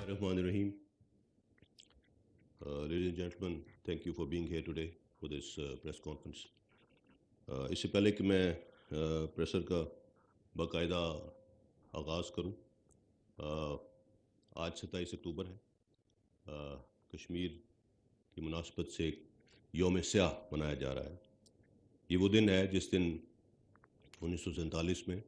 Rahman Rahim. Ladies and gentlemen, thank you for being here today for this press conference. اس سے پہلے کہ میں pressure کا باقاعدہ آغاز کروں، آج 27 اکتوبر ہے، کشمیر کی مناسبت سے ایک یوم سیاہ منایا جا رہا ہے۔ یہ وہ دن ہے جس دن 1947 میں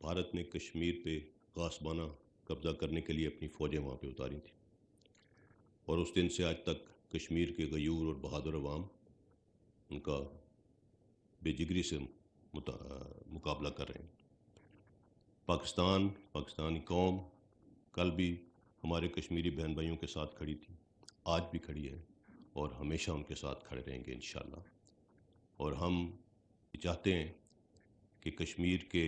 بھارت نے کشمیر پہ غاصبانہ قبضہ کرنے کے لیے اپنی فوجیں وہاں پہ اتاری تھیں، اور اس دن سے آج تک کشمیر کے غیور اور بہادر عوام ان کا بے جگری سے مقابلہ کر رہے ہیں۔ پاکستانی قوم کل بھی ہمارے کشمیری بہن بھائیوں کے ساتھ کھڑی تھی، آج بھی کھڑی ہے، اور ہمیشہ ان کے ساتھ کھڑے رہیں گے انشاءاللہ۔ اور ہم چاہتے ہیں کہ کشمیر کے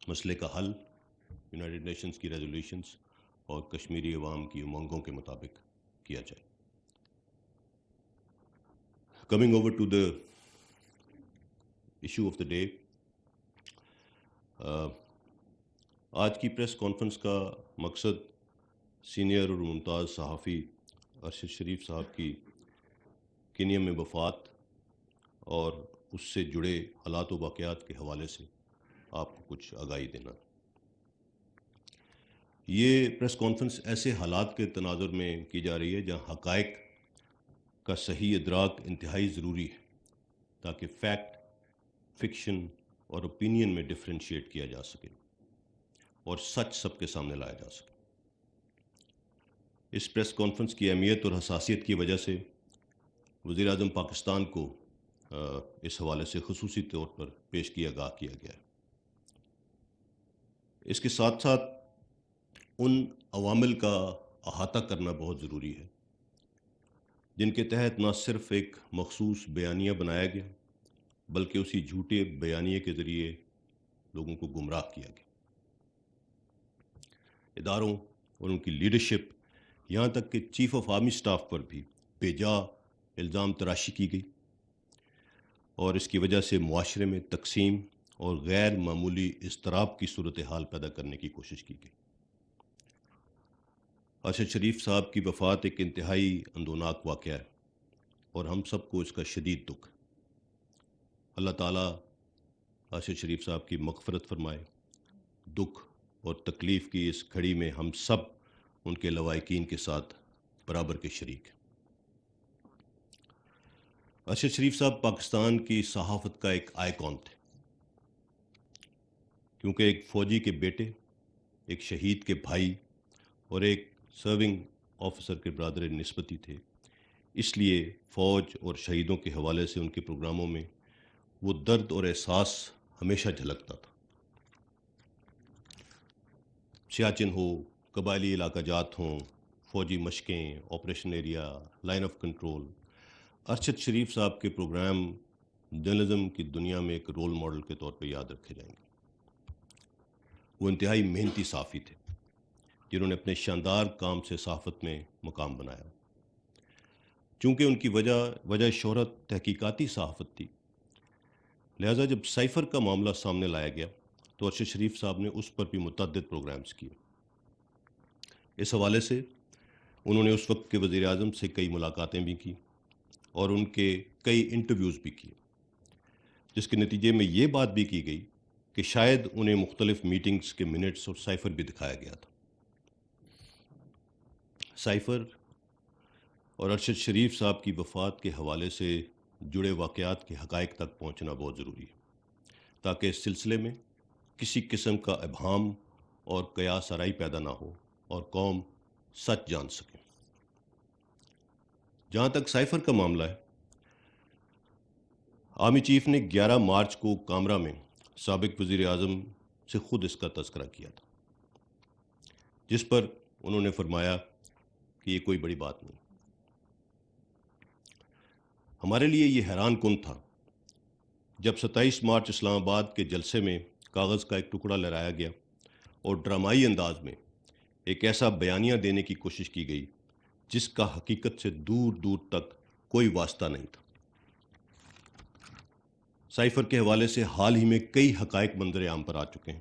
مسئلے کا حل یونائٹڈ نیشنز کی ریزولوشنز اور کشمیری عوام کی امنگوں کے مطابق کیا جائے۔ Coming over to the issue of the day, آج کی پریس کانفرنس کا مقصد سینئر اور ممتاز صحافی ارشد شریف صاحب کی کینیا میں وفات اور اس سے جڑے حالات و واقعات کے حوالے سے آپ کو کچھ آگاہی دینا۔ یہ پریس کانفرنس ایسے حالات کے تناظر میں کی جا رہی ہے جہاں حقائق کا صحیح ادراک انتہائی ضروری ہے، تاکہ فیکٹ، فکشن اور اوپینین میں ڈفرینشیٹ کیا جا سکے اور سچ سب کے سامنے لایا جا سکے۔ اس پریس کانفرنس کی اہمیت اور حساسیت کی وجہ سے وزیر اعظم پاکستان کو اس حوالے سے خصوصی طور پر پیشگی آگاہ کیا گیا ہے۔ اس کے ساتھ ساتھ ان عوامل کا احاطہ کرنا بہت ضروری ہے جن کے تحت نہ صرف ایک مخصوص بیانیہ بنایا گیا بلکہ اسی جھوٹے بیانیے کے ذریعے لوگوں کو گمراہ کیا گیا۔ اداروں اور ان کی لیڈرشپ، یہاں تک کہ چیف آف آرمی سٹاف پر بھی بے جا الزام تراشی کی گئی، اور اس کی وجہ سے معاشرے میں تقسیم اور غیر معمولی اضطراب کی صورتحال پیدا کرنے کی کوشش کی گئی۔ ارشد شریف صاحب کی وفات ایک انتہائی اندوناک واقعہ ہے، اور ہم سب کو اس کا شدید دکھ۔ اللہ تعالیٰ ارشد شریف صاحب کی مغفرت فرمائے۔ دکھ اور تکلیف کی اس گھڑی میں ہم سب ان کے لواحقین کے ساتھ برابر کے شریک ہیں۔ ارشد شریف صاحب پاکستان کی صحافت کا ایک آئیکن تھے، کیونکہ ایک فوجی کے بیٹے، ایک شہید کے بھائی اور ایک سرونگ آفیسر کے برادر نسبتی تھے، اس لیے فوج اور شہیدوں کے حوالے سے ان کے پروگراموں میں وہ درد اور احساس ہمیشہ جھلکتا تھا۔ سیاچن ہو، قبائلی علاقہ جات ہوں، فوجی مشقیں، operation area, line of control, Arshad Sharif صاحب کے پروگرام جرنلزم کی دنیا میں ایک رول ماڈل کے طور پہ یاد رکھے جائیں گے۔ وہ انتہائی محنتی صحافی تھے جنہوں نے اپنے شاندار کام سے صحافت میں مقام بنایا۔ چونکہ ان کی وجہ شہرت تحقیقاتی صحافت تھی، لہٰذا جب سائفر کا معاملہ سامنے لایا گیا تو ارشد شریف صاحب نے اس پر بھی متعدد پروگرامز کیے۔ اس حوالے سے انہوں نے اس وقت کے وزیر اعظم سے کئی ملاقاتیں بھی کی اور ان کے کئی انٹرویوز بھی کیے، جس کے نتیجے میں یہ بات بھی کی گئی کہ شاید انہیں مختلف میٹنگز کے منٹس اور سائفر بھی دکھایا گیا تھا۔ سائفر اور ارشد شریف صاحب کی وفات کے حوالے سے جڑے واقعات کے حقائق تک پہنچنا بہت ضروری ہے، تاکہ اس سلسلے میں کسی قسم کا ابہام اور قیاس آرائی پیدا نہ ہو اور قوم سچ جان سکے۔ جہاں تک سائفر کا معاملہ ہے، آرمی چیف نے 11 مارچ کو کامرا میں سابق وزیر اعظم سے خود اس کا تذکرہ کیا تھا، جس پر انہوں نے فرمایا کہ یہ کوئی بڑی بات نہیں۔ ہمارے لیے یہ حیران کن تھا جب 27 مارچ اسلام آباد کے جلسے میں کاغذ کا ایک ٹکڑا لہرایا گیا اور ڈرامائی انداز میں ایک ایسا بیانیہ دینے کی کوشش کی گئی جس کا حقیقت سے دور دور تک کوئی واسطہ نہیں تھا۔ سائفر کے حوالے سے حال ہی میں کئی حقائق منظر عام پر آ چکے ہیں،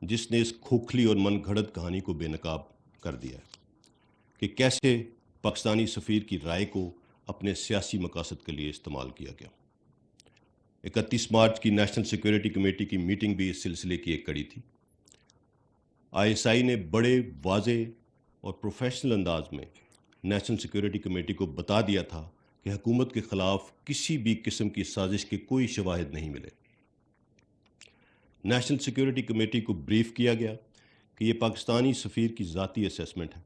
جس نے اس کھوکھلی اور من گھڑت کہانی کو بے نقاب کر دیا ہے کہ کیسے پاکستانی سفیر کی رائے کو اپنے سیاسی مقاصد کے لیے استعمال کیا گیا۔ 31 مارچ کی نیشنل سیکیورٹی کمیٹی کی میٹنگ بھی اس سلسلے کی ایک کڑی تھی۔ ISI نے بڑے واضح اور پروفیشنل انداز میں نیشنل سیکیورٹی کمیٹی کو بتا دیا تھا کہ حکومت کے خلاف کسی بھی قسم کی سازش کے کوئی شواہد نہیں ملے۔ نیشنل سیکیورٹی کمیٹی کو بریف کیا گیا کہ یہ پاکستانی سفیر کی ذاتی اسیسمنٹ ہے،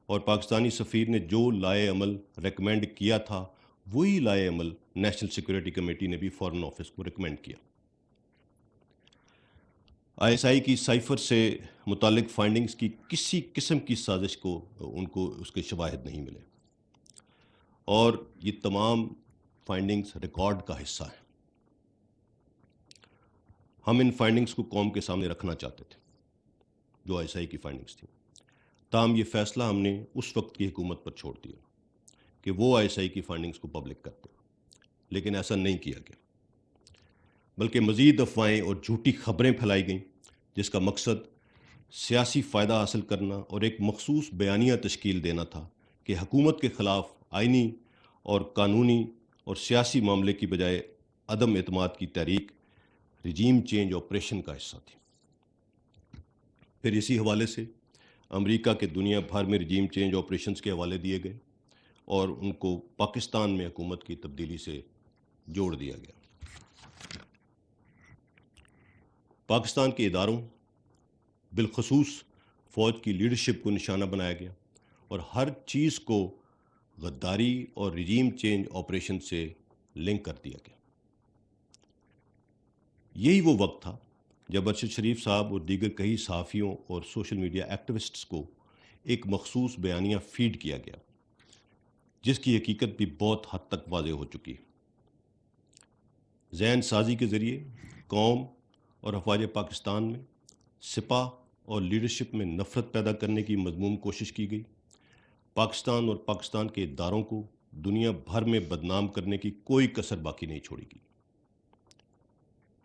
اور پاکستانی سفیر نے جو لائے عمل ریکمینڈ کیا تھا وہی لائے عمل نیشنل سیکیورٹی کمیٹی نے بھی فارن آفس کو ریکمینڈ کیا۔ ISI کی سائفر سے متعلق فائنڈنگز کی کسی قسم کی سازش کو ان کو اس کے شواہد نہیں ملے، اور یہ تمام فائنڈنگز ریکارڈ کا حصہ ہیں۔ ہم ان فائنڈنگز کو قوم کے سامنے رکھنا چاہتے تھے جو ISI کی فائنڈنگز تھیں، تاہم یہ فیصلہ ہم نے اس وقت کی حکومت پر چھوڑ دیا کہ وہ ISI کی فائنڈنگز کو پبلک کرتے، لیکن ایسا نہیں کیا گیا، بلکہ مزید افواہیں اور جھوٹی خبریں پھیلائی گئیں جس کا مقصد سیاسی فائدہ حاصل کرنا اور ایک مخصوص بیانیہ تشکیل دینا تھا کہ حکومت کے خلاف آئینی اور قانونی اور سیاسی معاملے کی بجائے عدم اعتماد کی تحریک رجیم چینج آپریشن کا حصہ تھی۔ پھر اسی حوالے سے امریکہ کے دنیا بھر میں رجیم چینج آپریشنز کے حوالے دیے گئے اور ان کو پاکستان میں حکومت کی تبدیلی سے جوڑ دیا گیا۔ پاکستان کے اداروں بالخصوص فوج کی لیڈرشپ کو نشانہ بنایا گیا اور ہر چیز کو غداری اور رجیم چینج آپریشن سے لنک کر دیا گیا۔ یہی وہ وقت تھا جب ارشد شریف صاحب اور دیگر کئی صحافیوں اور سوشل میڈیا ایکٹیوسٹس کو ایک مخصوص بیانیہ فیڈ کیا گیا جس کی حقیقت بھی بہت حد تک واضح ہو چکی ہے۔ ذہن سازی کے ذریعے قوم اور افواج پاکستان میں سپاہ اور لیڈرشپ میں نفرت پیدا کرنے کی مذموم کوشش کی گئی۔ پاکستان اور پاکستان کے اداروں کو دنیا بھر میں بدنام کرنے کی کوئی کسر باقی نہیں چھوڑی گئی۔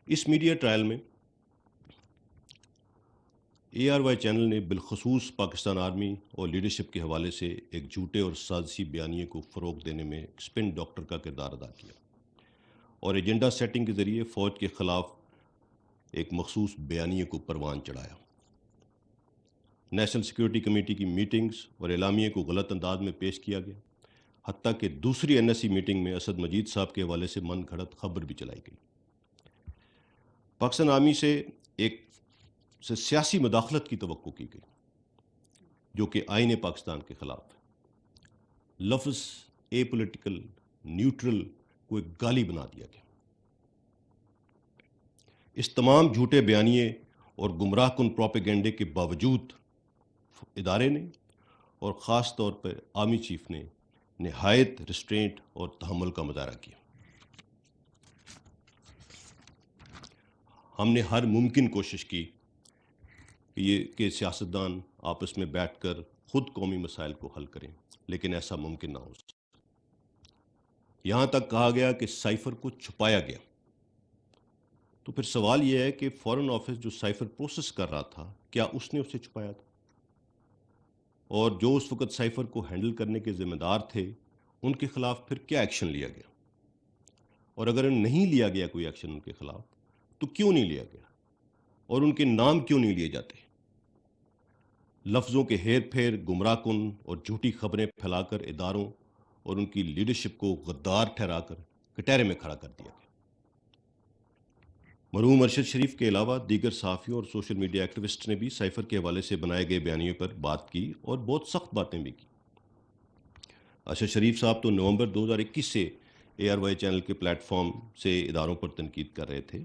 اس میڈیا ٹرائل میں ARY چینل نے بالخصوص پاکستان آرمی اور لیڈرشپ کے حوالے سے ایک جھوٹے اور سازشی بیانیے کو فروغ دینے میں ایک اسپن ڈاکٹر کا کردار ادا کیا اور ایجنڈا سیٹنگ کے ذریعے فوج کے خلاف ایک مخصوص بیانیے کو پروان چڑھایا۔ نیشنل سیکیورٹی کمیٹی کی میٹنگز اور اعلامیے کو غلط انداز میں پیش کیا گیا، حتیٰ کہ دوسری NSC میٹنگ میں اسد مجید صاحب کے حوالے سے من گھڑت خبر بھی چلائی گئی۔ پاکستان آرمی سے سیاسی مداخلت کی توقع کی گئی جو کہ آئین پاکستان کے خلاف ہے۔ لفظ اے پولیٹیکل نیوٹرل کو ایک گالی بنا دیا گیا۔ اس تمام جھوٹے بیانیے اور گمراہ کن پروپیگنڈے کے باوجود ادارے نے اور خاص طور پر آرمی چیف نے نہایت ریسٹرینٹ اور تحمل کا مظاہرہ کیا۔ ہم نے ہر ممکن کوشش کی کہ سیاستدان آپس میں بیٹھ کر خود قومی مسائل کو حل کریں، لیکن ایسا ممکن نہ ہو سکا۔ یہاں تک کہا گیا کہ سائفر کو چھپایا گیا۔ تو پھر سوال یہ ہے کہ فارن آفس جو سائفر پروسیس کر رہا تھا، کیا اس نے اسے چھپایا تھا؟ اور جو اس وقت سائفر کو ہینڈل کرنے کے ذمہ دار تھے ان کے خلاف پھر کیا ایکشن لیا گیا؟ اور اگر نہیں لیا گیا کوئی ایکشن ان کے خلاف تو کیوں نہیں لیا گیا؟ اور ان کے نام کیوں نہیں لیے جاتے؟ لفظوں کے ہیر پھیر، گمراہ کن اور جھوٹی خبریں پھیلا کر اداروں اور ان کی لیڈرشپ کو غدار ٹھہرا کر کٹہرے میں کھڑا کر دیا گیا۔ مرحوم ارشد شریف کے علاوہ دیگر صحافیوں اور سوشل میڈیا ایکٹیوسٹ نے بھی سائفر کے حوالے سے بنائے گئے بیانیوں پر بات کی اور بہت سخت باتیں بھی کی۔ ارشد شریف صاحب تو نومبر 2021 سے ARY چینل کے پلیٹ فارم سے اداروں پر تنقید کر رہے تھے،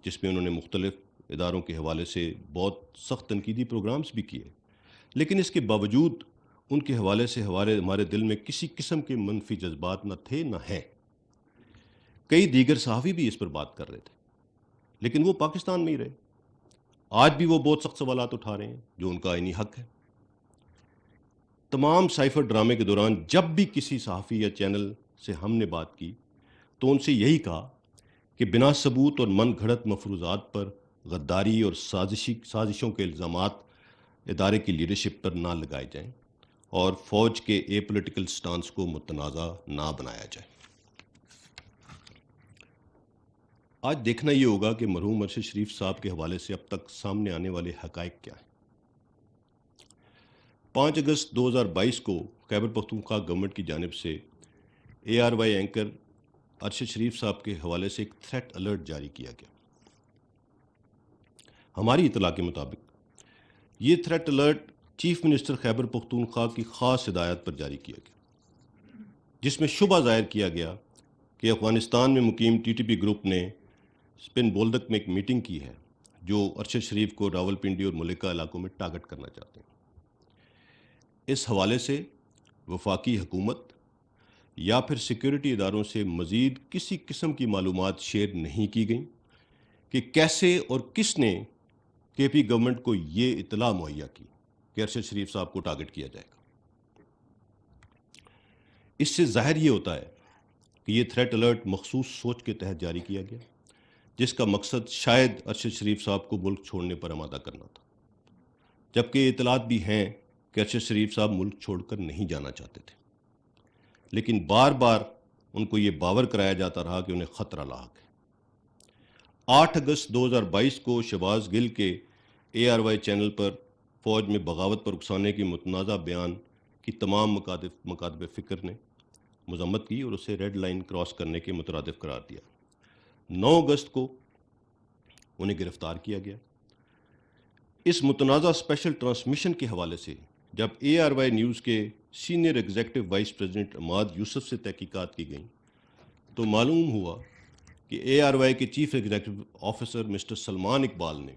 جس میں انہوں نے مختلف اداروں کے حوالے سے بہت سخت تنقیدی پروگرامز بھی کیے، لیکن اس کے باوجود ان کے حوالے سے ہمارے دل میں کسی قسم کے منفی جذبات نہ تھے نہ ہیں۔ کئی دیگر صحافی بھی اس پر بات کر رہے تھے، لیکن وہ پاکستان میں ہی رہے۔ آج بھی وہ بہت سخت سوالات اٹھا رہے ہیں جو ان کا آئینی حق ہے۔ تمام سائفر ڈرامے کے دوران جب بھی کسی صحافی یا چینل سے ہم نے بات کی تو ان سے یہی کہا کہ بنا ثبوت اور من گھڑت مفروضات پر غداری اور سازشوں کے الزامات ادارے کی لیڈرشپ پر نہ لگائے جائیں اور فوج کے اے پولیٹیکل سٹانس کو متنازع نہ بنایا جائے۔ آج دیکھنا یہ ہوگا کہ مرحوم ارشد شریف صاحب کے حوالے سے اب تک سامنے آنے والے حقائق کیا ہیں۔ 5 اگست 2022 کو خیبر پختونخوا گورنمنٹ کی جانب سے ARY اینکر ارشد شریف صاحب کے حوالے سے ایک تھریٹ الرٹ جاری کیا گیا۔ ہماری اطلاع کے مطابق یہ threat alert chief minister Khyber Pakhtunkhwa کی خاص ہدایت پر جاری کیا گیا، جس میں شبہ ظاہر کیا گیا کہ افغانستان میں مقیم TTP گروپ نے سپن بولدک میں ایک میٹنگ کی ہے جو ارشد شریف کو راولپنڈی اور ملکہ علاقوں میں ٹارگٹ کرنا چاہتے ہیں۔ اس حوالے سے وفاقی حکومت یا پھر سیکیورٹی اداروں سے مزید کسی قسم کی معلومات شیئر نہیں کی گئیں کہ کیسے اور کس نے KP گورنمنٹ کو یہ اطلاع مہیا کی کہ ارشد شریف صاحب کو ٹارگٹ کیا جائے گا۔ اس سے ظاہر یہ ہوتا ہے کہ یہ تھریٹ الرٹ مخصوص سوچ کے تحت جاری کیا گیا، جس کا مقصد شاید ارشد شریف صاحب کو ملک چھوڑنے پر آمادہ کرنا تھا، جبکہ یہ اطلاعات بھی ہیں کہ ارشد شریف صاحب ملک چھوڑ کر نہیں جانا چاہتے تھے، لیکن بار بار ان کو یہ باور کرایا جاتا رہا کہ انہیں خطرہ لاحق ہے۔ 8 اگست 2022 کو شہباز گل کے ARY چینل پر فوج میں بغاوت پر اکسانے کی متنازع بیان کی تمام مکاتب فکر نے مذمت کی اور اسے ریڈ لائن کراس کرنے کے مترادف قرار دیا۔ 9 اگست کو انہیں گرفتار کیا گیا۔ اس متنازع اسپیشل ٹرانسمیشن کے حوالے سے جب ARY نیوز کے سینئر ایگزیکٹو وائس پریزیڈنٹ عماد یوسف سے تحقیقات کی گئیں تو معلوم ہوا کہ ARY کے chief executive officer mister Salman Iqbal نے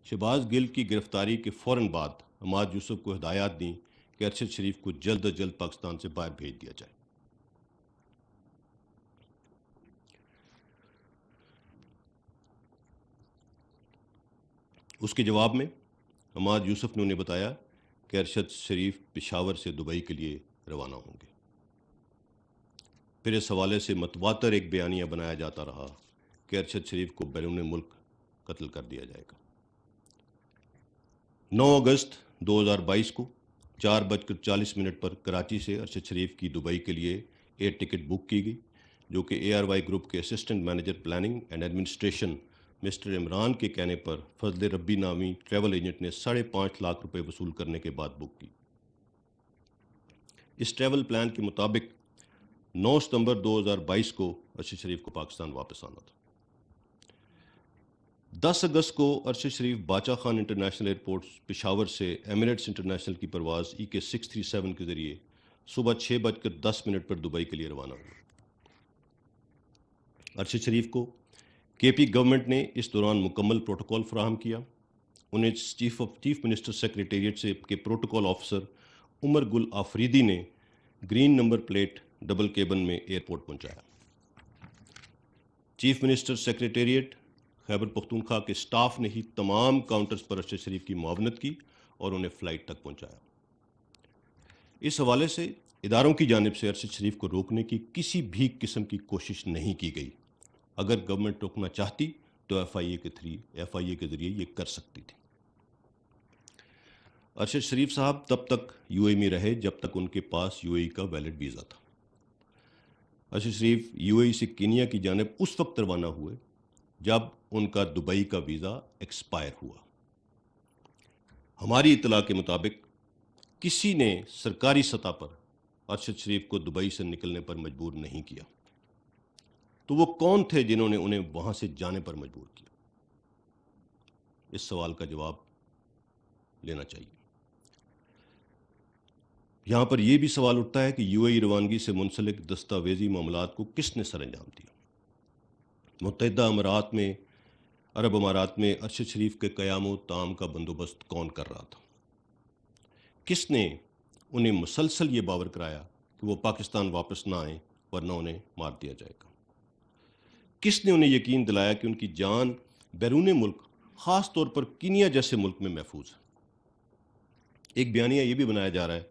شہباز گل کی گرفتاری کے فوراً بعد عماد یوسف کو ہدایات دیں کہ ارشد شریف کو جلد از جلد پاکستان سے باہر بھیج دیا جائے۔ اس کے جواب میں عماد یوسف نے انہیں بتایا کہ ارشد شریف پشاور سے دبئی کے لیے روانہ ہوں گے۔ پھر اس حوالے سے متواتر ایک بیانیہ بنایا جاتا رہا کہ ارشد شریف کو بیرون ملک قتل کر دیا جائے گا۔ 9 اگست 2022 کو 4:40 پر کراچی سے ارشد شریف کی دبئی کے لیے ایئر ٹکٹ بک کی گئی، جو کہ ARY گروپ کے assistant manager planning and administration mister Imran کے کہنے پر فضل ربی نامی ٹریول ایجنٹ نے 5.5 لاکھ روپے وصول کرنے کے بعد بک کی۔ اس ٹریول پلان کے مطابق 9 ستمبر 2022 کو ارشد شریف کو پاکستان واپس آنا تھا۔ 10 اگست کو ارشد شریف باچا خان انٹرنیشنل ایئرپورٹ پشاور سے ایمریٹس انٹرنیشنل کی پرواز EK 637 کے ذریعے صبح 6:10 پر دبئی کے لیے روانہ ہوئے۔ ارشد شریف کو KP گورنمنٹ نے اس دوران مکمل پروٹوکول فراہم کیا۔ انہیں چیف منسٹر سیکریٹریٹ سے کے پروٹوکول آفیسر عمر گل آفریدی نے green number plate double cabin میں ایئرپورٹ پہنچایا۔ Chief minister secretariat Khyber Pakhtunkhwa کے سٹاف نے ہی تمام کاؤنٹرز پر ارشد شریف کی معاونت کی اور انہیں فلائٹ تک پہنچایا۔ اس حوالے سے اداروں کی جانب سے ارشد شریف کو روکنے کی کسی بھی قسم کی کوشش نہیں کی گئی۔ اگر گورنمنٹ روکنا چاہتی تو FIA کے ذریعے یہ کر سکتی تھی۔ ارشد شریف صاحب تب تک UAE میں رہے جب تک ان کے پاس UAE کا ویلڈ ویزا تھا۔ ارشد شریف UAE سے کینیا کی جانب اس وقت روانہ ہوئے جب ان کا دبئی کا ویزا ایکسپائر ہوا۔ ہماری اطلاع کے مطابق کسی نے سرکاری سطح پر ارشد شریف کو دبئی سے نکلنے پر مجبور نہیں کیا، تو وہ کون تھے جنہوں نے انہیں وہاں سے جانے پر مجبور کیا؟ اس سوال کا جواب لینا چاہیے۔ یہاں پر یہ بھی سوال اٹھتا ہے کہ UAE روانگی سے منسلک دستاویزی معاملات کو کس نے سر انجام دیا؟ متحدہ عرب امارات میں ارشد شریف کے قیام و طعام کا بندوبست کون کر رہا تھا؟ کس نے انہیں مسلسل یہ باور کرایا کہ وہ پاکستان واپس نہ آئیں ورنہ انہیں مار دیا جائے گا؟ کس نے انہیں یقین دلایا کہ ان کی جان بیرون ملک، خاص طور پر کینیا جیسے ملک میں محفوظ ہے؟ ایک بیانیہ یہ بھی بنایا جا رہا ہے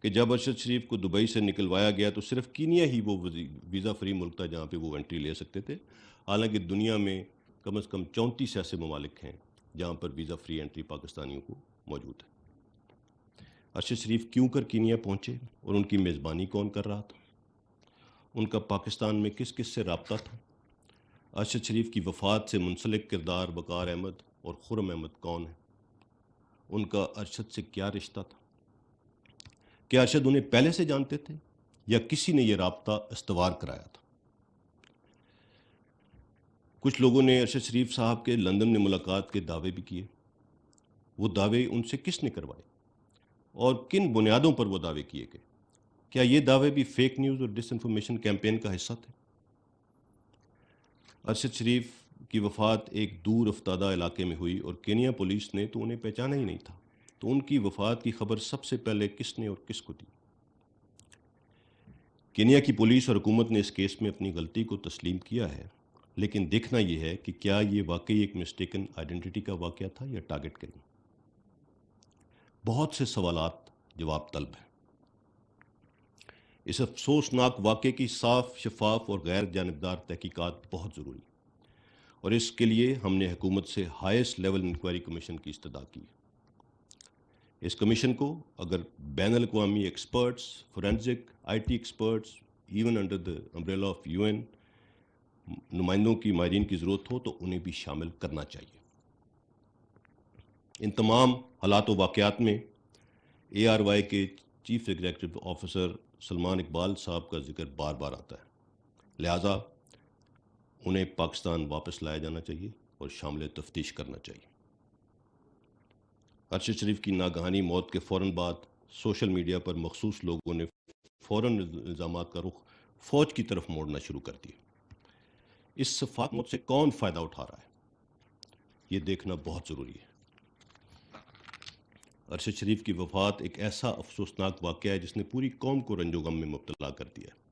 کہ جب ارشد شریف کو دبئی سے نکلوایا گیا تو صرف کینیا ہی وہ ویزا فری ملک تھا جہاں پہ وہ انٹری لے سکتے تھے، حالانکہ دنیا میں کم از کم 34 ایسے ممالک ہیں جہاں پر ویزا فری انٹری پاکستانیوں کو موجود ہے۔ ارشد شریف کیوں کر کینیا پہنچے اور ان کی میزبانی کون کر رہا تھا؟ ان کا پاکستان میں کس کس سے رابطہ تھا؟ ارشد شریف کی وفات سے منسلک کردار وقار احمد اور خرم احمد کون ہیں؟ ان کا ارشد سے کیا رشتہ تھا؟ کیا ارشد انہیں پہلے سے جانتے تھے یا کسی نے یہ رابطہ استوار کرایا تھا؟ کچھ لوگوں نے ارشد شریف صاحب کے لندن میں ملاقات کے دعوے بھی کیے۔ وہ دعوے ان سے کس نے کروائے اور کن بنیادوں پر وہ دعوے کیے گئے؟ کیا یہ دعوے بھی فیک نیوز اور ڈس انفارمیشن کیمپین کا حصہ تھے؟ ارشد شریف کی وفات ایک دور افتادہ علاقے میں ہوئی اور کینیا پولیس نے تو انہیں پہچانا ہی نہیں تھا، تو ان کی وفات کی خبر سب سے پہلے کس نے اور کس کو دی؟ کینیا کی پولیس اور حکومت نے اس کیس میں اپنی غلطی کو تسلیم کیا ہے، لیکن دیکھنا یہ ہے کہ کیا یہ واقعی ایک مسٹیکن آئیڈینٹی کا واقعہ تھا یا ٹارگٹ کلنگ؟ بہت سے سوالات جواب طلب ہیں۔ اس افسوسناک واقعے کی صاف، شفاف اور غیر جانبدار تحقیقات بہت ضروری ہے، اور اس کے لیے ہم نے حکومت سے ہائیسٹ لیول انکوائری کمیشن کی استدعا کی ہے۔ اس کمیشن کو اگر بین الاقوامی experts, forensic, I T experts, even under the umbrella of U N نمائندوں کی ماہرین کی ضرورت ہو تو انہیں بھی شامل کرنا چاہیے۔ ان تمام حالات و واقعات میں اے آر وائی کے chief executive officer Salman Iqbal صاحب کا ذکر بار بار آتا ہے، لہٰذا انہیں پاکستان واپس لایا جانا چاہیے اور شامل تفتیش کرنا چاہیے۔ ارشد شریف کی ناگہانی موت کے فوراً بعد سوشل میڈیا پر مخصوص لوگوں نے فوراً الزامات کا رخ فوج کی طرف موڑنا شروع کر دیا۔ اس شفاف موت سے کون فائدہ اٹھا رہا ہے، یہ دیکھنا بہت ضروری ہے۔ ارشد شریف کی وفات ایک ایسا افسوسناک واقعہ ہے جس نے پوری قوم کو رنج و غم میں مبتلا کر دیا ہے۔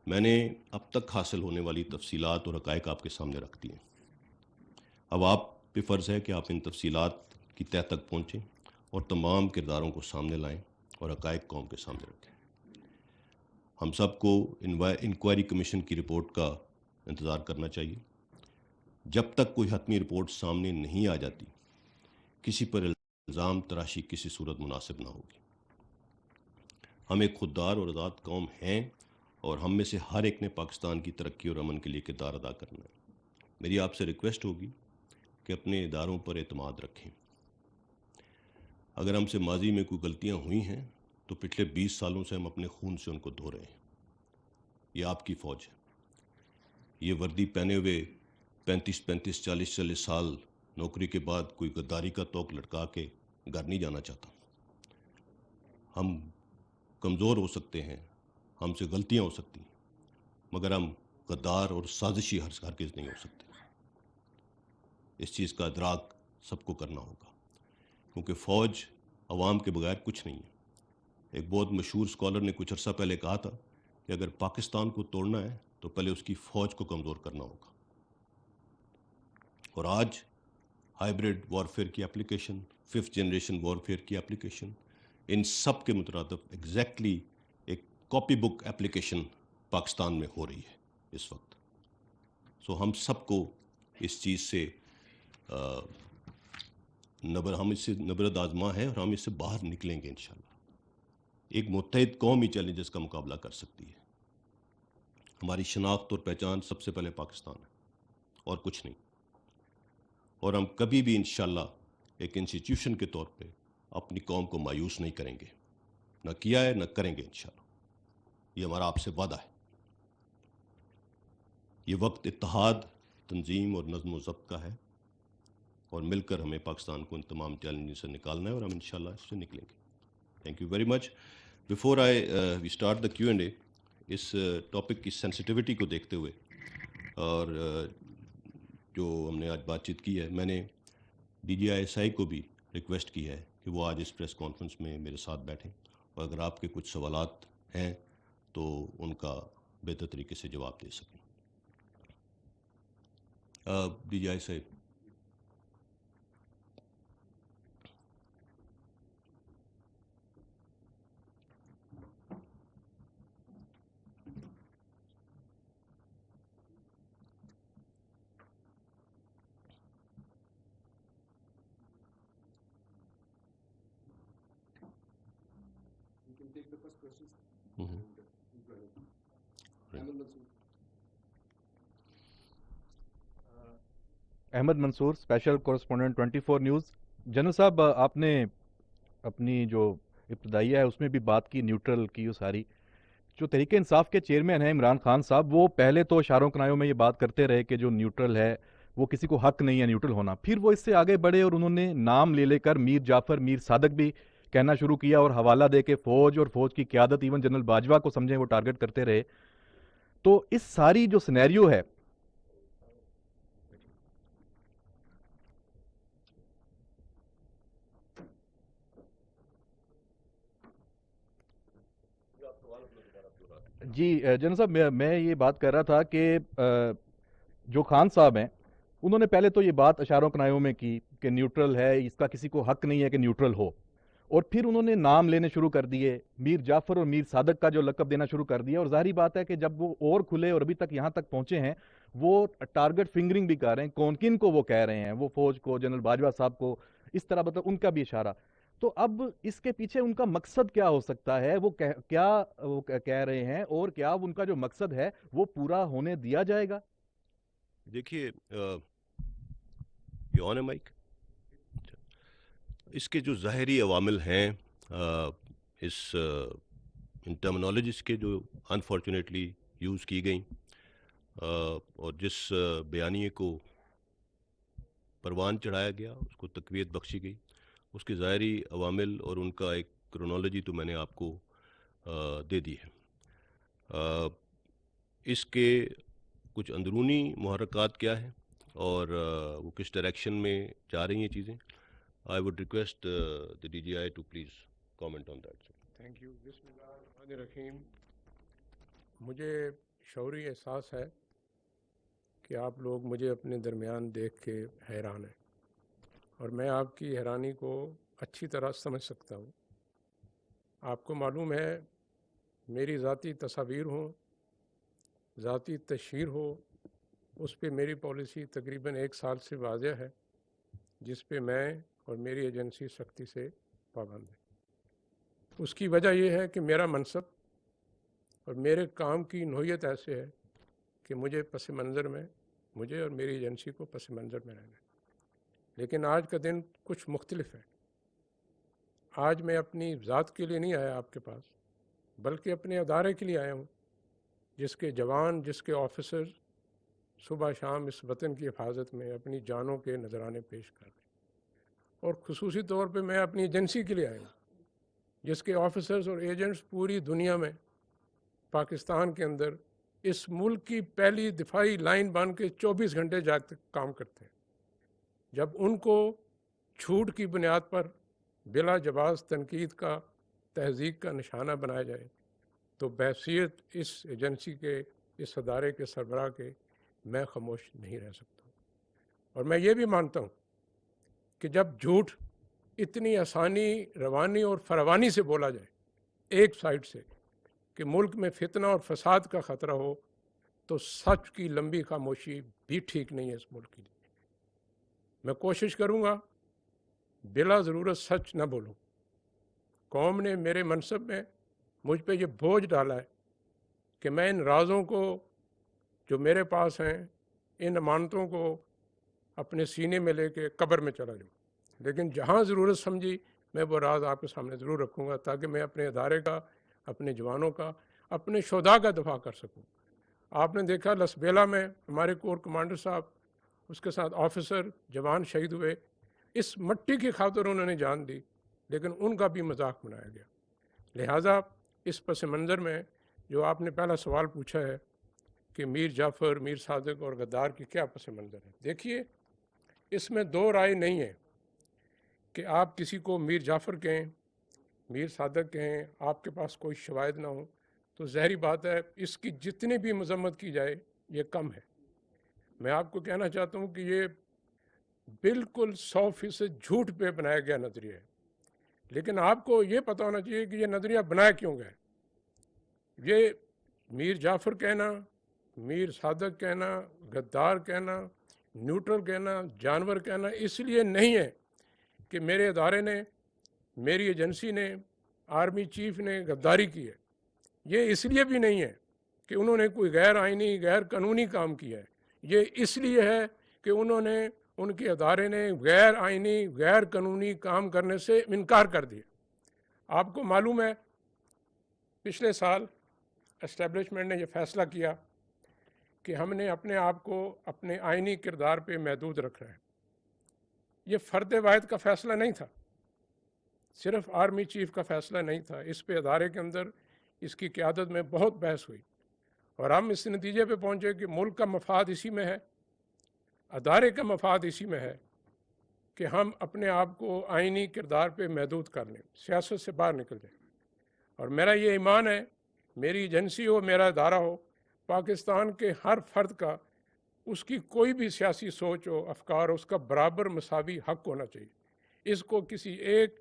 میں نے اب تک حاصل ہونے والی تفصیلات اور حقائق آپ کے سامنے رکھ دی ہیں۔ اب آپ پہ فرض ہے کہ آپ ان تفصیلات کی تہہ تک پہنچیں اور تمام کرداروں کو سامنے لائیں اور حقائق قوم کے سامنے رکھیں۔ ہم سب کو انکوائری کمیشن کی رپورٹ کا انتظار کرنا چاہیے۔ جب تک کوئی حتمی رپورٹ سامنے نہیں آ جاتی، کسی پر الزام تراشی کسی صورت مناسب نہ ہوگی۔ ہم ایک خوددار اور آزاد قوم ہیں اور ہم میں سے ہر ایک نے پاکستان کی ترقی اور امن کے لیے کردار ادا کرنا ہے۔ میری آپ سے ریکویسٹ ہوگی کہ اپنے اداروں پر اعتماد رکھیں۔ اگر ہم سے ماضی میں کوئی غلطیاں ہوئی ہیں تو پچھلے 20 سالوں سے ہم اپنے خون سے ان کو دھو رہے ہیں۔ یہ آپ کی فوج ہے۔ یہ وردی پہنے ہوئے 40 سال نوکری کے بعد کوئی غداری کا توق لٹکا کے گھر نہیں جانا چاہتا۔ ہم کمزور ہو سکتے ہیں، ہم سے غلطیاں ہو سکتی ہیں، مگر ہم غدار اور سازشی ہرگز نہیں ہو سکتے۔ اس چیز کا ادراک سب کو کرنا ہوگا، کیونکہ فوج عوام کے بغیر کچھ نہیں ہے۔ ایک بہت مشہور اسکالر نے کچھ عرصہ پہلے کہا تھا کہ اگر پاکستان کو توڑنا ہے تو پہلے اس کی فوج کو کمزور کرنا ہوگا۔ اور آج ہائیبریڈ وارفیئر کی اپلیکیشن، 5th جنریشن وارفیئر کی اپلیکیشن، ان سب کے مترادف ایگزیکٹلی ایک کاپی بک اپلیکیشن پاکستان میں ہو رہی ہے اس وقت۔ سو ہم سب کو اس چیز سے ہم اس سے نبرد آزما ہے اور ہم اس سے باہر نکلیں گے انشاءاللہ۔ ایک متحد قوم ہی چیلنجز کا مقابلہ کر سکتی ہے۔ ہماری شناخت اور پہچان سب سے پہلے پاکستان ہے اور کچھ نہیں، اور ہم کبھی بھی انشاءاللہ ایک انسٹیٹیوشن کے طور پہ اپنی قوم کو مایوس نہیں کریں گے، نہ کیا ہے نہ کریں گے انشاءاللہ۔ یہ ہمارا آپ سے وعدہ ہے۔ یہ وقت اتحاد، تنظیم اور نظم و ضبط کا ہے، اور مل کر ہمیں پاکستان کو ان تمام چیلنجز سے نکالنا ہے، اور ہم انشاءاللہ اس سے نکلیں گے۔ Thank you very much. Before we start the Q and A, اس ٹاپک کی سینسٹیوٹی کو دیکھتے ہوئے اور جو ہم نے آج بات چیت کی ہے، میں نے ڈی جی آئی ایس آئی کو بھی ریکویسٹ کی ہے کہ وہ آج اس پریس کانفرنس میں میرے ساتھ بیٹھیں، اور اگر آپ کے کچھ سوالات ہیں تو ان کا بہتر طریقے سے جواب دے سکیں۔ ڈی جی آئی صاحب۔ احمد منصور، اسپیشل کورسپونڈنٹ 24 نیوز۔ جنرل صاحب، آپ نے اپنی جو ابتدائیہ ہے اس میں بھی بات کی نیوٹرل کی، وہ ساری جو تحریک انصاف کے چیئرمین ہیں عمران خان صاحب، وہ پہلے تو اشاروں کنایوں میں یہ بات کرتے رہے کہ جو نیوٹرل ہے وہ کسی کو حق نہیں ہے نیوٹرل ہونا، پھر وہ اس سے آگے بڑھے اور انہوں نے نام لے کر میر جعفر، میر صادق بھی کہنا شروع کیا اور حوالہ دے کے فوج اور فوج کی قیادت، ایون جنرل باجوہ کو سمجھیں وہ ٹارگٹ کرتے رہے۔ تو اس ساری جو سینیریو ہے، جی جنرل صاحب، میں یہ بات کر رہا تھا کہ جو خان صاحب ہیں انہوں نے پہلے تو یہ بات اشاروں کنایوں میں کی کہ نیوٹرل ہے، اس کا کسی کو حق نہیں ہے کہ نیوٹرل ہو، اور پھر انہوں نے نام لینے شروع کر دیے، میر جعفر اور میر صادق کا جو لقب دینا شروع کر دیا، اور ظاہری بات ہے کہ جب وہ اور کھلے اور ابھی تک یہاں تک پہنچے ہیں، وہ ٹارگٹ فنگرنگ بھی کر رہے ہیں، کون کن کو وہ کہہ رہے ہیں، وہ فوج کو، جنرل باجوہ صاحب کو، اس طرح مطلب ان کا بھی اشارہ۔ تو اب اس کے پیچھے ان کا مقصد کیا ہو سکتا ہے؟ وہ کیا وہ کہہ رہے ہیں، اور کیا ان کا جو مقصد ہے وہ پورا ہونے دیا جائے گا؟ دیکھیے، یہ آن ہے مائک، اس کے جو ظاہری عوامل ہیں، اس ان ٹرمنالوجیز کے جو انفارچونیٹلی یوز کی گئیں، اور جس بیانیے کو پروان چڑھایا گیا، اس کو تقویت بخشی گئی، اس کے ظاہری عوامل اور ان کا ایک کرونالوجی تو میں نے آپ کو دے دی ہے۔ اس کے کچھ اندرونی محرکات کیا ہیں اور وہ کس ڈائریکشن میں جا رہی ہیں چیزیں، I would request the DGI to please comment on that. Thank you. بسم اللہ الرحمن الرحیم۔ مجھے شعوری احساس ہے کہ آپ لوگ مجھے اپنے درمیان دیکھ کے حیران ہیں، اور میں آپ کی حیرانی کو اچھی طرح سمجھ سکتا ہوں۔ آپ کو معلوم ہے میری ذاتی تصاویر ہوں، ذاتی تشہیر ہو، اس پہ میری پالیسی تقریباً 1 سال سے واضح ہے، جس پہ میں اور میری ایجنسی سختی سے پابند ہے۔ اس کی وجہ یہ ہے کہ میرا منصب اور میرے کام کی نوعیت ایسے ہے کہ مجھے پس منظر میں، مجھے اور میری ایجنسی کو پس منظر میں رہنا ہے۔ لیکن آج کا دن کچھ مختلف ہے۔ آج میں اپنی ذات کے لیے نہیں آیا آپ کے پاس، بلکہ اپنے ادارے کے لیے آیا ہوں، جس کے جوان، جس کے آفیسرز صبح شام اس وطن کی حفاظت میں اپنی جانوں کے نذرانے پیش کر رہے ہیں، اور خصوصی طور پہ میں اپنی ایجنسی کے لیے آیا ہوں، جس کے آفیسرز اور ایجنٹس پوری دنیا میں، پاکستان کے اندر اس ملک کی پہلی دفاعی لائن بن کے 24 گھنٹے جاگ کام کرتے ہیں۔ جب ان کو جھوٹ کی بنیاد پر بلا جواز تنقید کا، تہذیب کا نشانہ بنایا جائے، تو بحیثیت اس ایجنسی کے، اس ادارے کے سربراہ کے، میں خاموش نہیں رہ سکتا ہوں۔ اور میں یہ بھی مانتا ہوں کہ جب جھوٹ اتنی آسانی، روانی اور فراوانی سے بولا جائے ایک سائڈ سے کہ ملک میں فتنہ اور فساد کا خطرہ ہو، تو سچ کی لمبی خاموشی بھی ٹھیک نہیں ہے اس ملک کے لیے۔ میں کوشش کروں گا بلا ضرورت سچ نہ بولوں۔ قوم نے میرے منصب میں مجھ پہ یہ بوجھ ڈالا ہے کہ میں ان رازوں کو جو میرے پاس ہیں، ان امانتوں کو اپنے سینے میں لے کے قبر میں چلا جاؤں، لیکن جہاں ضرورت سمجھی میں وہ راز آپ کے سامنے ضرور رکھوں گا، تاکہ میں اپنے ادارے کا، اپنے جوانوں کا، اپنے شہداء کا دفاع کر سکوں۔ آپ نے دیکھا لسبیلا میں ہمارے کور کمانڈر صاحب، اس کے ساتھ آفیسر، جوان شہید ہوئے، اس مٹی کی خاطر انہوں نے جان دی، لیکن ان کا بھی مذاق بنایا گیا۔ لہٰذا اس پس منظر میں جو آپ نے پہلا سوال پوچھا ہے کہ میر جعفر، میر صادق اور غدار کی کیا پس منظر ہے، دیکھیے اس میں 2 رائے نہیں ہے کہ آپ کسی کو میر جعفر کہیں، میر صادق کہیں، آپ کے پاس کوئی شواہد نہ ہو، تو ظاہری بات ہے اس کی جتنی بھی مذمت کی جائے یہ کم ہے۔ میں آپ کو کہنا چاہتا ہوں کہ یہ بالکل 100% جھوٹ پہ بنایا گیا نظریہ ہے، لیکن آپ کو یہ پتہ ہونا چاہیے کہ یہ نظریہ بنایا کیوں گیا ہے۔ یہ میر جعفر کہنا، میر صادق کہنا، غدار کہنا، نیوٹرل کہنا، جانور کہنا اس لیے نہیں ہے کہ میرے ادارے نے، میری ایجنسی نے آرمی چیف نے غداری کی ہے، یہ اس لیے بھی نہیں ہے کہ انہوں نے کوئی غیر آئینی غیر قانونی کام کیا ہے، یہ اس لیے ہے کہ ان کے ادارے نے غیر آئینی غیر قانونی کام کرنے سے انکار کر دیا۔ آپ کو معلوم ہے پچھلے سال اسٹیبلشمنٹ نے یہ فیصلہ کیا کہ ہم نے اپنے آپ کو اپنے آئینی کردار پہ محدود رکھنا ہے۔ یہ فرد واحد کا فیصلہ نہیں تھا، صرف آرمی چیف کا فیصلہ نہیں تھا، اس پہ ادارے کے اندر اس کی قیادت میں بہت بحث ہوئی اور ہم اس نتیجے پہ پہنچے کہ ملک کا مفاد اسی میں ہے، ادارے کا مفاد اسی میں ہے کہ ہم اپنے آپ کو آئینی کردار پہ محدود کر لیں، سیاست سے باہر نکل جائیں۔ اور میرا یہ ایمان ہے، میری ایجنسی ہو، میرا ادارہ ہو، پاکستان کے ہر فرد کا اس کی کوئی بھی سیاسی سوچ ہو، افکار ہو، اس کا برابر مساوی حق ہونا چاہیے، اس کو کسی ایک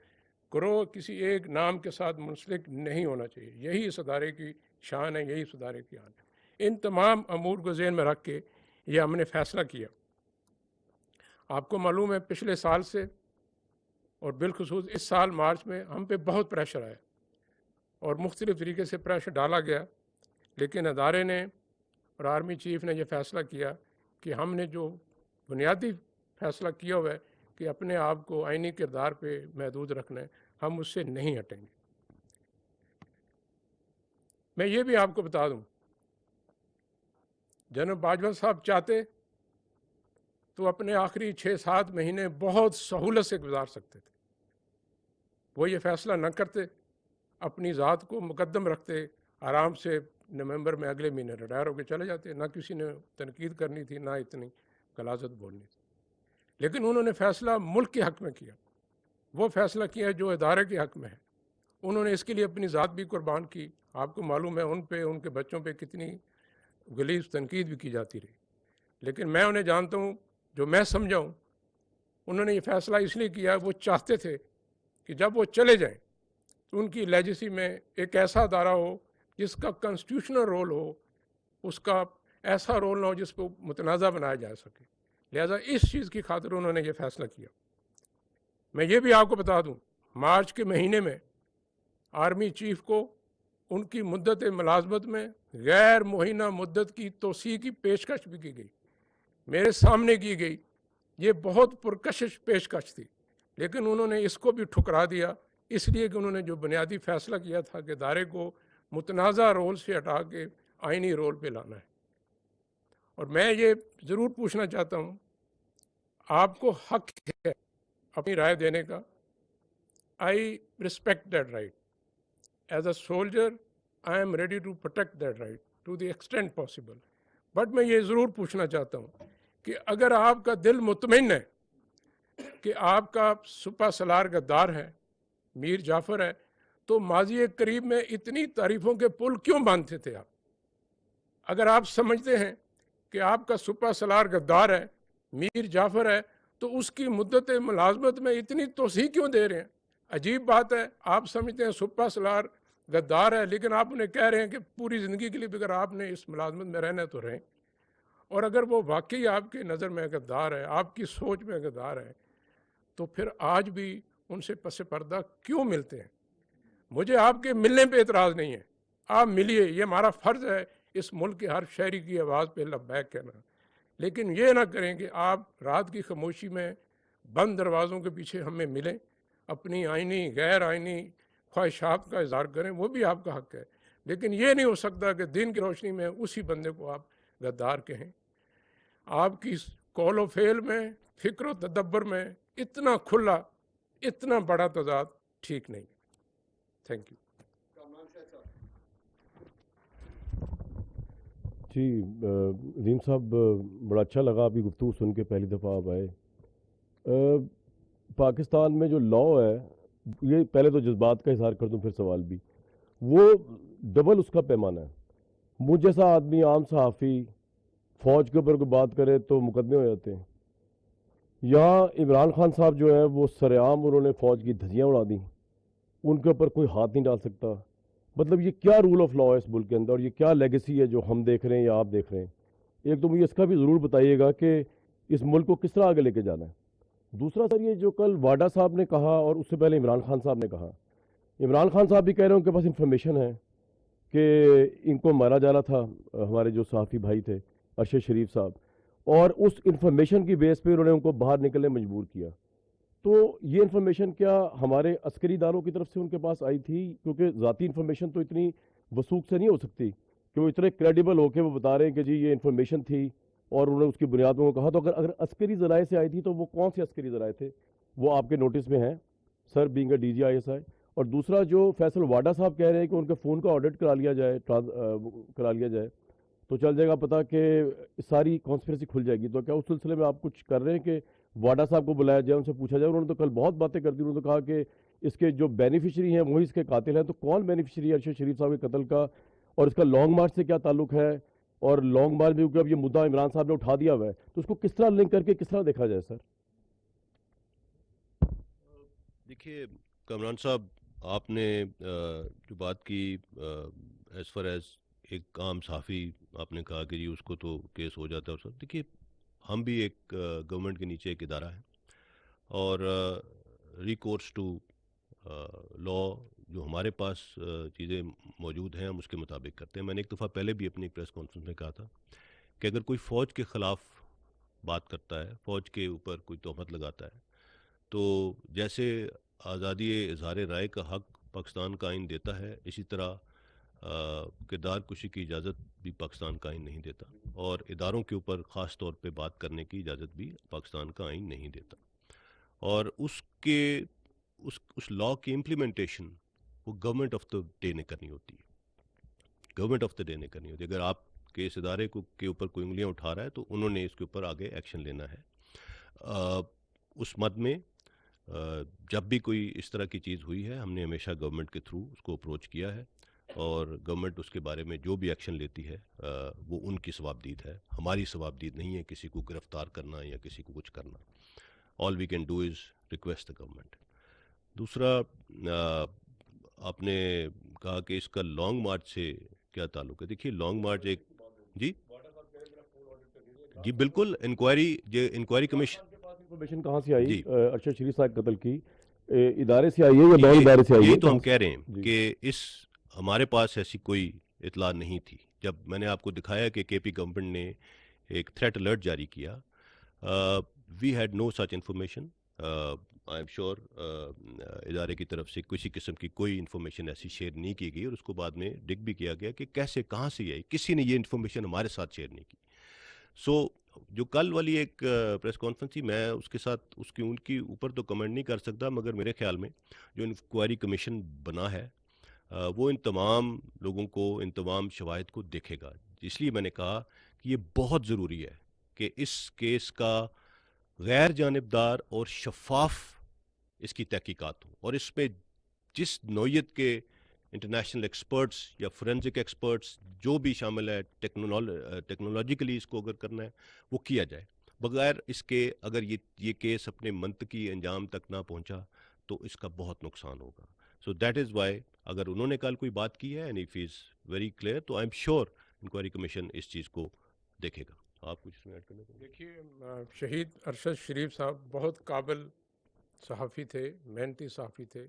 گروہ کسی ایک نام کے ساتھ منسلک نہیں ہونا چاہیے۔ یہی اس ادارے کی شان ہے، یہی اس ادارے کی آن ہے۔ ان تمام امور کو ذہن میں رکھ کے یہ ہم نے فیصلہ کیا۔ آپ کو معلوم ہے پچھلے سال سے اور بالخصوص اس سال مارچ میں ہم پہ بہت پریشر آیا اور مختلف طریقے سے پریشر ڈالا گیا، لیکن ادارے نے اور آرمی چیف نے یہ فیصلہ کیا کہ ہم نے جو بنیادی فیصلہ کیا ہوا ہے کہ اپنے آپ کو آئینی کردار پہ محدود رکھنا ہے، ہم اس سے نہیں ہٹیں گے۔ میں یہ بھی آپ کو بتا دوں، جنرل باجوہ صاحب چاہتے تو اپنے آخری 6-7 مہینے بہت سہولت سے گزار سکتے تھے، وہ یہ فیصلہ نہ کرتے، اپنی ذات کو مقدم رکھتے، آرام سے نومبر میں اگلے مہینے ریٹائر ہو کے چلے جاتے، نہ کسی نے تنقید کرنی تھی، نہ اتنی غلاظت بولنی تھی۔ لیکن انہوں نے فیصلہ ملک کے حق میں کیا، وہ فیصلہ کیا جو ادارے کے حق میں ہے۔ انہوں نے اس کے لیے اپنی ذات بھی قربان کی۔ آپ کو معلوم ہے ان پہ، ان کے بچوں پہ کتنی غلیظ تنقید بھی کی جاتی رہی، لیکن میں انہیں جانتا ہوں، جو میں سمجھاؤں، انہوں نے یہ فیصلہ اس لیے کیا، وہ چاہتے تھے کہ جب وہ چلے جائیں تو ان کی لیجیسی میں ایک ایسا ادارہ ہو جس کا کنسٹیٹیوشنل رول ہو، اس کا ایسا رول نہ ہو جس کو متنازع بنایا جا سکے۔ لہٰذا اس چیز کی خاطر انہوں نے یہ فیصلہ کیا۔ میں یہ بھی آپ کو بتا دوں، مارچ کے مہینے میں آرمی چیف کو ان کی مدت ملازمت میں غیر معینہ مدت کی توسیع کی پیشکش بھی کی گئی، میرے سامنے کی گئی۔ یہ بہت پرکشش پیشکش تھی، لیکن انہوں نے اس کو بھی ٹھکرا دیا، اس لیے کہ انہوں نے جو بنیادی فیصلہ کیا تھا کہ ادارے کو متنازع رول سے ہٹا کے آئینی رول پہ لانا ہے۔ اور میں یہ ضرور پوچھنا چاہتا ہوں، آپ کو حق ہے اپنی رائے دینے کا۔ I respect that right. As a soldier I am ready to protect that right to the extent possible. But میں یہ ضرور پوچھنا چاہتا ہوں کہ اگر آپ کا دل مطمئن ہے کہ آپ کا سپہ سالار غدار ہے، میر جعفر ہے، تو ماضی قریب میں اتنی تعریفوں کے پل کیوں باندھتے تھے آپ؟ اگر آپ سمجھتے ہیں کہ آپ کا سپہ سالار غدار ہے، میر جعفر ہے، تو اس کی مدت ملازمت میں اتنی توسیع کیوں دے رہے ہیں؟ عجیب بات ہے، آپ سمجھتے ہیں سپہ سالار غدار ہے، لیکن آپ انہیں کہہ رہے ہیں کہ پوری زندگی کے لیے اگر آپ نے اس ملازمت میں رہنا ہے تو رہیں۔ اور اگر وہ واقعی آپ کی نظر میں غدار ہے، آپ کی سوچ میں غدار ہے، تو پھر آج بھی ان سے پس پردہ کیوں ملتے ہیں؟ مجھے آپ کے ملنے پہ اعتراض نہیں ہے، آپ ملیے، یہ ہمارا فرض ہے اس ملک کے ہر شہری کی آواز پہ لبیک کہنا، لیکن یہ نہ کریں کہ آپ رات کی خاموشی میں بند دروازوں کے پیچھے ہمیں ملیں، اپنی آئینی غیر آئینی خواہشات کا اظہار کریں، وہ بھی آپ کا حق ہے، لیکن یہ نہیں ہو سکتا کہ دن کی روشنی میں اسی بندے کو آپ غدار کہیں۔ آپ کی قول و فعل میں، فکر و تدبر میں اتنا کھلا، اتنا بڑا تضاد ٹھیک نہیں۔ Thank you. جی عظیم صاحب، بڑا اچھا لگا آپ کی گفتگو سن کے، پہلی دفعہ آپ آئے۔ پاکستان میں جو لاء ہے، یہ پہلے تو جذبات کا اظہار کر دوں پھر سوال بھی، وہ ڈبل اس کا پیمانہ ہے۔ مجھ جیسا آدمی، عام صحافی، فوج کے اوپر کوئی بات کرے تو مقدمے ہو جاتے ہیں۔ یہاں عمران خان صاحب جو ہے وہ سر عام انہوں نے فوج کی دھجیاں اڑا دیں، ان کے اوپر کوئی ہاتھ نہیں ڈال سکتا۔ مطلب یہ کیا رول آف لاء ہے اس ملک کے اندر، اور یہ کیا لیگیسی ہے جو ہم دیکھ رہے ہیں یا آپ دیکھ رہے ہیں؟ ایک تو مجھے اس کا بھی ضرور بتائیے گا کہ اس ملک کو کس طرح آگے لے کے جانا ہے۔ دوسرا سر، یہ جو کل واڈا صاحب نے کہا اور اس سے پہلے عمران خان صاحب نے کہا، عمران خان صاحب بھی کہہ رہے ہیں ان کے پاس انفارمیشن ہے کہ ان کو مارا جا رہا تھا، ہمارے جو صحافی بھائی تھے ارشد شریف صاحب، اور اس انفارمیشن کی بیس پہ انہوں نے ان کو باہر نکلنے مجبور کیا. تو یہ انفارمیشن کیا ہمارے عسکری اداروں کی طرف سے ان کے پاس آئی تھی؟ کیونکہ ذاتی انفارمیشن تو اتنی وثوق سے نہیں ہو سکتی کہ وہ اتنے کریڈیبل ہو کے وہ بتا رہے ہیں کہ جی یہ انفارمیشن تھی اور انہوں نے اس کی بنیاد میں وہ کہا. تو اگر عسکری ذرائع سے آئی تھی تو وہ کون سے عسکری ذرائع تھے؟ وہ آپ کے نوٹس میں ہیں sir, being a D G I S I. اور دوسرا جو فیصل واڈا صاحب کہہ رہے ہیں کہ ان کے فون کا آڈٹ کرا لیا جائے تو چل جائے گا پتہ کہ ساری کانسپریسی کھل جائے گی. تو کیا اس سلسلے میں آپ کچھ کر رہے ہیں کہ واڈا صاحب کو بلایا جائے، ان سے پوچھا جائے؟ انہوں نے تو کل بہت باتیں کر دی، انہوں نے تو کہا کہ اس کے جو بینیفیشری ہیں وہی اس کے قاتل ہیں. تو کون بینیفیشری ہے ارشد شریف صاحب کے قتل کا، اور اس کا لانگ مارچ سے کیا تعلق ہے؟ اور لانگ مارچ میں کیونکہ اب یہ مدعا عمران صاحب نے اٹھا دیا ہوا ہے تو اس کو کس طرح لنک کر کے کس طرح دیکھا جائے سر؟ دیکھیے کامران صاحب، آپ نے جو بات کی ایز فار ایز ایک عام صحافی، آپ نے کہا کہ جی اس کو تو کیس ہو جاتا ہے اور سب. دیکھیے ہم بھی ایک گورنمنٹ کے نیچے ایک ادارہ ہے، اور ریکورس ٹو لا جو ہمارے پاس چیزیں موجود ہیں ہم اس کے مطابق کرتے ہیں. میں نے ایک دفعہ پہلے بھی اپنی پریس کانفرنس میں کہا تھا کہ اگر کوئی فوج کے خلاف بات کرتا ہے، فوج کے اوپر کوئی تہمت لگاتا ہے، تو جیسے آزادی اظہار رائے کا حق پاکستان کا آئین دیتا ہے، اسی طرح کردار کشی کی اجازت بھی پاکستان کا آئین نہیں دیتا، اور اداروں کے اوپر خاص طور پہ بات کرنے کی اجازت بھی پاکستان کا آئین نہیں دیتا. اور اس لاء کی امپلیمنٹیشن وہ گورنمنٹ آف دا ڈے نے کرنی ہوتی ہے. گورنمنٹ آف دا ڈے نے کرنی ہوتی ہے. اگر آپ کے اس ادارے کے اوپر کوئی انگلیاں اٹھا رہا ہے تو انہوں نے اس کے اوپر آگے ایکشن لینا ہے. اس مد میں جب بھی کوئی اس طرح کی چیز ہوئی ہے ہم نے ہمیشہ گورنمنٹ کے تھرو اس کو اپروچ کیا ہے، اور گورنمنٹ اس کے بارے میں جو بھی ایکشن لیتی ہے وہ ان کی ثوابدید ہے، ہماری ثوابدید نہیں ہے کسی کو گرفتار کرنا یا کسی کو کچھ کرنا. All we can do is request the government. دوسرا آپ نے کہا کہ اس کا لانگ مارچ سے کیا تعلق ہے. دیکھیے لانگ مارچ ایک جی بالکل انکوائری کمیشن انفارمیشن کہاں سے آئی جی ارشد شریف صاحب قتل کی؟ ادارے سے آئی ہے یا بین ادارے سے آئی ہے؟ یہی تو ہم کہہ رہے ہیں کہ ہمارے پاس ایسی کوئی اطلاع نہیں تھی. جب میں نے آپ کو دکھایا کہ کے پی گورنمنٹ نے ایک تھریٹ الرٹ جاری کیا، we had no such information. I am sure ادارے کی طرف سے کسی قسم کی کوئی انفارمیشن ایسی شیئر نہیں کی گئی، اور اس کو بعد میں ڈگ بھی کیا گیا کہ کیسے کہاں سے آئی. کسی نے یہ انفارمیشن ہمارے ساتھ شیئر نہیں کی. سو جو کل والی ایک پریس کانفرنس تھی، میں اس کے ساتھ ان کی اوپر تو کمنٹ نہیں کر سکتا، مگر میرے خیال میں جو انکوائری کمیشن بنا ہے وہ ان تمام لوگوں کو، ان تمام شواہد کو دیکھے گا. اس لیے میں نے کہا کہ یہ بہت ضروری ہے کہ اس کیس کا غیر جانبدار اور شفاف اس کی تحقیقات ہوں، اور اس میں جس نوعیت کے انٹرنیشنل ایکسپرٹس یا فورینزک ایکسپرٹس جو بھی شامل ہے، ٹیکنالوجیکلی اس کو اگر کرنا ہے وہ کیا جائے. بغیر اس کے اگر یہ کیس اپنے منطقی انجام تک نہ پہنچا تو اس کا بہت نقصان ہوگا. سو دیٹ از وائی اگر انہوں نے کل کوئی بات کی ہے and it is very clear تو I am sure inquiry commission اس چیز کو دیکھے گا. آپ کچھ اس میں ایڈ کرنا چاہیں گے؟ دیکھیے شہید ارشد شریف صاحب بہت قابل صحافی تھے، محنتی صحافی تھے.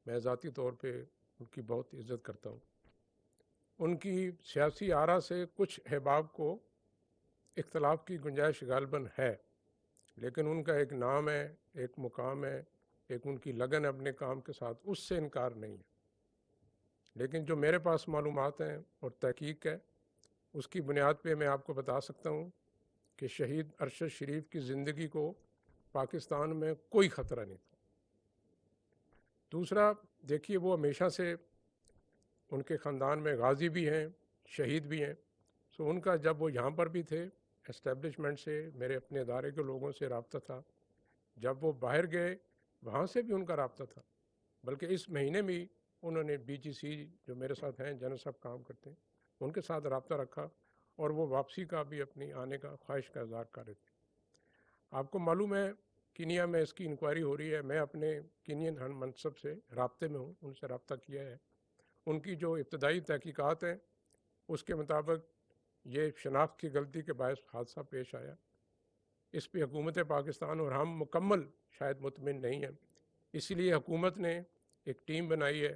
میں ذاتی طور پہ ان کی بہت عزت کرتا ہوں. ان کی سیاسی آرا سے کچھ احباب کو اختلاف کی گنجائش غالباً ہے، لیکن ان کا ایک نام ہے، ایک مقام ہے، ایک ان کی لگن اپنے کام کے ساتھ، اس سے انکار نہیں ہے. لیکن جو میرے پاس معلومات ہیں اور تحقیق ہے اس کی بنیاد پہ میں آپ کو بتا سکتا ہوں کہ شہید ارشد شریف کی زندگی کو پاکستان میں کوئی خطرہ نہیں تھا. دوسرا دیکھیے وہ ہمیشہ سے ان کے خاندان میں غازی بھی ہیں، شہید بھی ہیں. سو ان کا جب وہ یہاں پر بھی تھے اسٹیبلشمنٹ سے، میرے اپنے ادارے کے لوگوں سے رابطہ تھا. جب وہ باہر گئے وہاں سے بھی ان کا رابطہ تھا. بلکہ اس مہینے میں انہوں نے بی جی سی جو میرے ساتھ ہیں، جنرل صاحب کام کرتے ہیں، ان کے ساتھ رابطہ رکھا، اور وہ واپسی کا بھی اپنی آنے کا خواہش کا اظہار کر رہے تھے. آپ کو معلوم ہے کینیا میں اس کی انکوائری ہو رہی ہے. میں اپنے کینین ہم منصب سے رابطے میں ہوں، ان سے رابطہ کیا ہے. ان کی جو ابتدائی تحقیقات ہیں اس کے مطابق یہ شناخت کی غلطی کے باعث حادثہ پیش آیا. اس پہ حکومت پاکستان اور ہم مکمل شاید مطمئن نہیں ہیں. اسی لیے حکومت نے ایک ٹیم بنائی ہے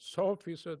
100%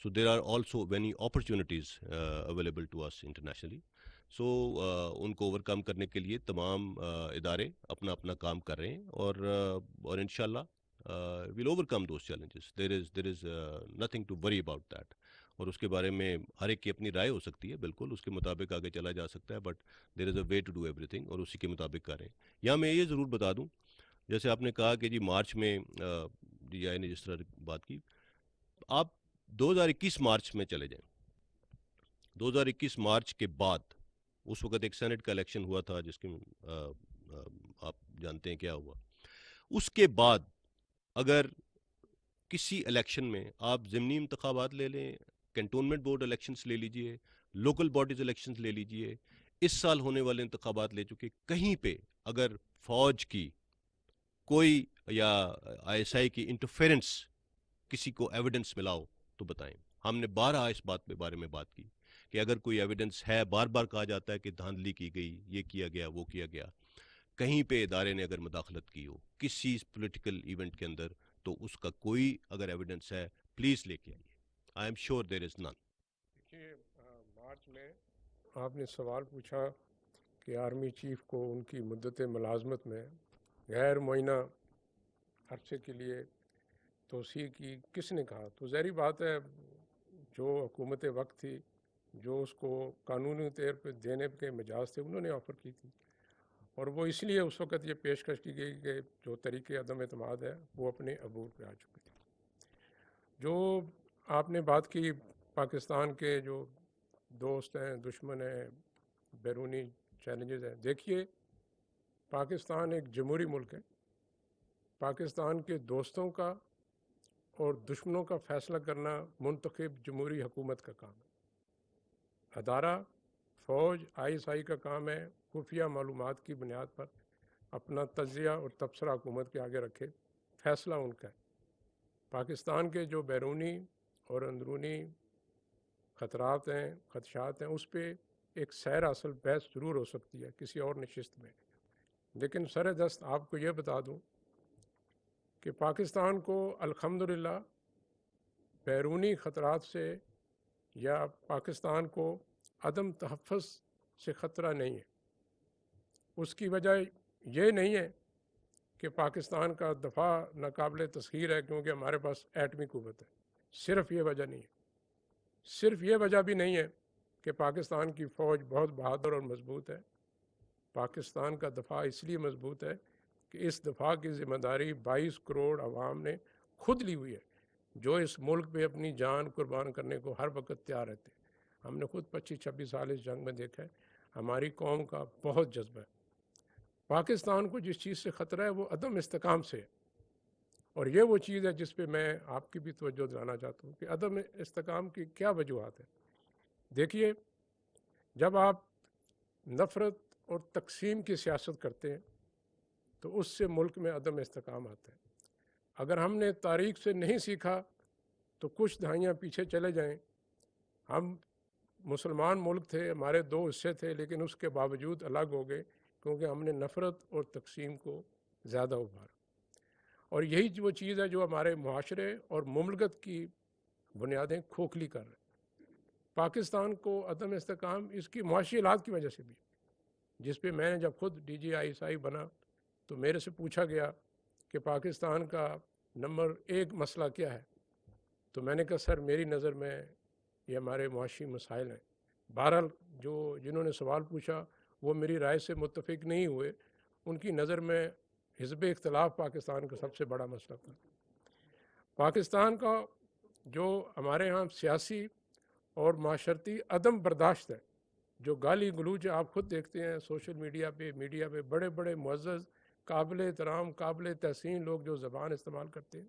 So there are also many opportunities available to us internationally. So ان کو اوور کم کرنے کے لیے تمام ادارے اپنا اپنا کام کر رہے ہیں اور انشاءاللہ we'll overcome those challenges. There is nothing to worry about that. اور اس کے بارے میں ہر ایک کی اپنی رائے ہو سکتی ہے، بالکل اس کے مطابق آگے چلا جا سکتا ہے، but there is a way to do everything, اور اسی کے مطابق کریں. یہاں میں یہ ضرور بتا دوں، جیسے آپ نے کہا کہ جی مارچ میں ڈی آئی نے جس طرح بات کی، آپ 2021 مارچ میں چلے جائیں. 2021 مارچ کے بعد اس وقت ایک سینٹ کا الیکشن ہوا تھا جس کے آپ جانتے ہیں کیا ہوا. اس کے بعد اگر کسی الیکشن میں آپ ضمنی انتخابات لے لیں، کنٹونمنٹ بورڈ الیکشنز لے لیجئے، لوکل باڈیز الیکشنز لے لیجئے، اس سال ہونے والے انتخابات لے چکے، کہیں پہ اگر فوج کی کوئی یا آئی ایس آئی کی انٹرفیرنس کسی کو ایویڈنس ملا ہو تو بتائیں. ہم نے بارہا اس بارے میں بات کی کہ اگر کوئی ایویڈنس ہے، بار بار کہا جاتا ہے کہ دھاندلی کی گئی، یہ کیا گیا، وہ کیا گیا، کہیں پہ ادارے نے اگر مداخلت کی ہو کسی پولیٹیکل ایونٹ کے اندر، تو اس کا کوئی اگر ایویڈنس ہے پلیز لے کے آئیے. آئی ایم شیور دیر از نن. دیکھیے، مارچ میں آپ نے سوال پوچھا کہ آرمی چیف کو ان کی مدت ملازمت میں غیر معینہ عرصے کے لیے توسیع کی کس نے کہا. تو ظاہری بات ہے جو حکومت وقت تھی، جو اس کو قانونی طور پہ دینے کے مجاز تھے، انہوں نے آفر کی تھی، اور وہ اس لیے اس وقت یہ پیشکش کی گئی کہ جو طریقے عدم اعتماد ہے وہ اپنے عبور پہ آ چکے تھے. جو آپ نے بات کی پاکستان کے جو دوست ہیں، دشمن ہیں، بیرونی چیلنجز ہیں، دیکھیے پاکستان ایک جمہوری ملک ہے. پاکستان کے دوستوں کا اور دشمنوں کا فیصلہ کرنا منتخب جمہوری حکومت کا کام ہے. ادارہ فوج آئی ایس آئی کا کام ہے خفیہ معلومات کی بنیاد پر اپنا تجزیہ اور تبصرہ حکومت کے آگے رکھے، فیصلہ ان کا ہے. پاکستان کے جو بیرونی اور اندرونی خطرات ہیں، خدشات ہیں، اس پہ ایک سیر اصل بحث ضرور ہو سکتی ہے کسی اور نشست میں. لیکن سر دست آپ کو یہ بتا دوں کہ پاکستان کو الحمدللہ بیرونی خطرات سے یا پاکستان کو عدم تحفظ سے خطرہ نہیں ہے. اس کی وجہ یہ نہیں ہے کہ پاکستان کا دفاع ناقابل تسخیر ہے کیونکہ ہمارے پاس ایٹمی قوت ہے. صرف یہ وجہ نہیں ہے. صرف یہ وجہ بھی نہیں ہے کہ پاکستان کی فوج بہت بہادر اور مضبوط ہے. پاکستان کا دفاع اس لیے مضبوط ہے کہ اس دفاع کی ذمہ داری 22 کروڑ عوام نے خود لی ہوئی ہے، جو اس ملک پہ اپنی جان قربان کرنے کو ہر وقت تیار رہتے ہیں. ہم نے خود 25-26 سال اس جنگ میں دیکھا ہے. ہماری قوم کا بہت جذبہ ہے. پاکستان کو جس چیز سے خطرہ ہے وہ عدم استحکام سے ہے، اور یہ وہ چیز ہے جس پہ میں آپ کی بھی توجہ دلانا چاہتا ہوں کہ عدم استحکام کی کیا وجوہات ہیں. دیکھیے، جب آپ نفرت اور تقسیم کی سیاست کرتے ہیں تو اس سے ملک میں عدم استحکام آتا ہے. اگر ہم نے تاریخ سے نہیں سیکھا تو کچھ دہائیاں پیچھے چلے جائیں، ہم مسلمان ملک تھے، ہمارے 2 حصے تھے، لیکن اس کے باوجود الگ ہو گئے کیونکہ ہم نے نفرت اور تقسیم کو زیادہ ابھارا. اور یہی وہ چیز ہے جو ہمارے معاشرے اور مملکت کی بنیادیں کھوکھلی کر رہے ہیں. پاکستان کو عدم استحکام اس کی معاشی حالات کی وجہ سے بھی، جس پہ میں نے جب خود ڈی جی آئی ایس آئی بنا تو میرے سے پوچھا گیا کہ پاکستان کا نمبر 1 مسئلہ کیا ہے، تو میں نے کہا سر میری نظر میں یہ ہمارے معاشی مسائل ہیں. بہرحال جنہوں نے سوال پوچھا وہ میری رائے سے متفق نہیں ہوئے. ان کی نظر میں حزب اختلاف پاکستان کا سب سے بڑا مسئلہ تھا. پاکستان کا جو ہمارے ہاں سیاسی اور معاشرتی عدم برداشت ہے، جو گالی گلوچ آپ خود دیکھتے ہیں سوشل میڈیا پہ بڑے بڑے معزز قابل احترام قابل تحسین لوگ جو زبان استعمال کرتے ہیں،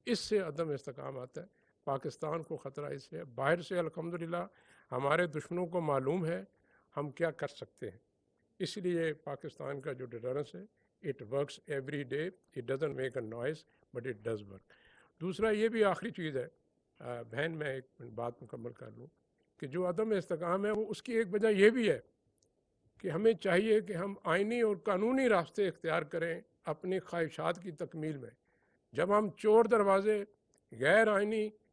اس سے عدم استحکام آتا ہے. پاکستان کو خطرہ اس سے ہے. باہر سے الحمدللہ ہمارے دشمنوں کو معلوم ہے ہم کیا کر سکتے ہیں، اس لیے پاکستان کا جو ڈیٹرنس ہے it works every day. It doesn't make a noise but it does work. دوسرا یہ بھی آخری چیز ہے بہن، میں ایک بات مکمل کر لوں کہ جو عدم استحکام ہے وہ اس کی ایک وجہ یہ بھی ہے کہ ہمیں چاہیے کہ ہم آئینی اور قانونی راستے اختیار کریں اپنی خواہشات کی تکمیل میں. جب ہم چور دروازے غیر آئینی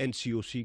NCOC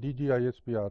DGISPR,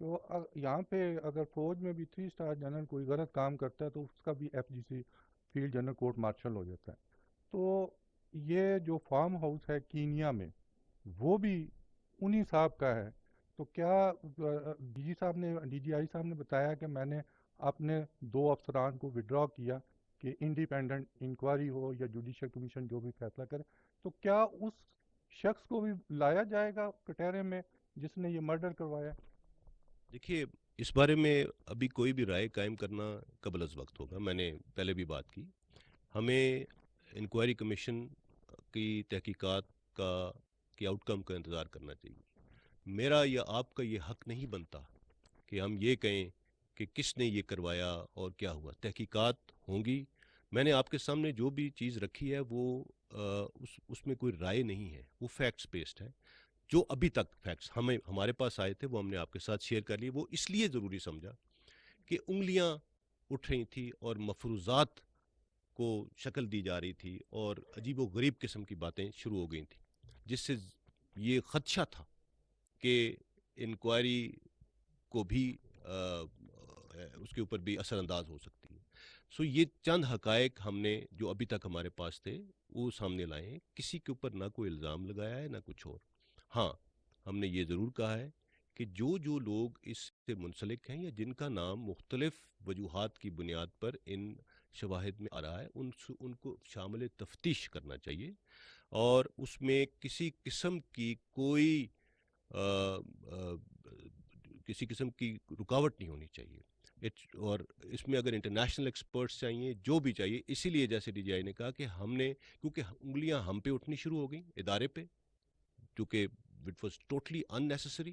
تو یہاں پہ اگر فوج میں بھی 3 اسٹار جنرل کوئی غلط کام کرتا ہے تو اس کا بھی FGC field general court martial ہو جاتا ہے. تو یہ جو فارم ہاؤس ہے کینیا میں وہ بھی انہی صاحب کا ہے. تو کیا DG صاحب نے DGI صاحب نے بتایا کہ میں نے اپنے 2 افسران کو وڈرا کیا کہ انڈیپینڈنٹ انکوائری ہو یا جوڈیشل کمیشن جو بھی فیصلہ کرے, تو کیا اس شخص کو بھی لایا جائے گا کٹہرے میں جس نے یہ مرڈر کروایا؟ دیکھیے اس بارے میں ابھی کوئی بھی رائے قائم کرنا قبل از وقت ہوگا. میں نے پہلے بھی بات کی, ہمیں انکوائری کمیشن کی تحقیقات کی آؤٹ کم کا انتظار کرنا چاہیے. میرا یا آپ کا یہ حق نہیں بنتا کہ ہم یہ کہیں کہ کس نے یہ کروایا اور کیا ہوا. تحقیقات ہوں گی. میں نے آپ کے سامنے جو بھی چیز رکھی ہے وہ اس میں کوئی رائے نہیں ہے, وہ فیکٹس بیسڈ ہے. جو ابھی تک فیکٹس ہمارے پاس آئے تھے وہ ہم نے آپ کے ساتھ شیئر کر لیے. وہ اس لیے ضروری سمجھا کہ انگلیاں اٹھ رہی تھی اور مفروضات کو شکل دی جا رہی تھی اور عجیب و غریب قسم کی باتیں شروع ہو گئی تھیں, جس سے یہ خدشہ تھا کہ انکوائری کو بھی اس کے اوپر بھی اثر انداز ہو سکتی ہے. سو یہ چند حقائق ہم نے جو ابھی تک ہمارے پاس تھے وہ سامنے لائے ہیں. کسی کے اوپر نہ کوئی الزام لگایا ہے نہ کچھ اور. ہاں ہم نے یہ ضرور کہا ہے کہ جو لوگ اس سے منسلک ہیں یا جن کا نام مختلف وجوہات کی بنیاد پر ان شواہد میں آ رہا ہے ان کو شامل تفتیش کرنا چاہیے, اور اس میں کسی قسم کی کوئی رکاوٹ نہیں ہونی چاہیے. اور اس میں اگر انٹرنیشنل ایکسپرٹس چاہیے جو بھی چاہیے, اسی لیے جیسے DGI نے کہا کہ ہم نے, کیونکہ انگلیاں ہم پہ اٹھنی شروع ہو گئیں ادارے پہ, کیونکہ it was totally unnecessary.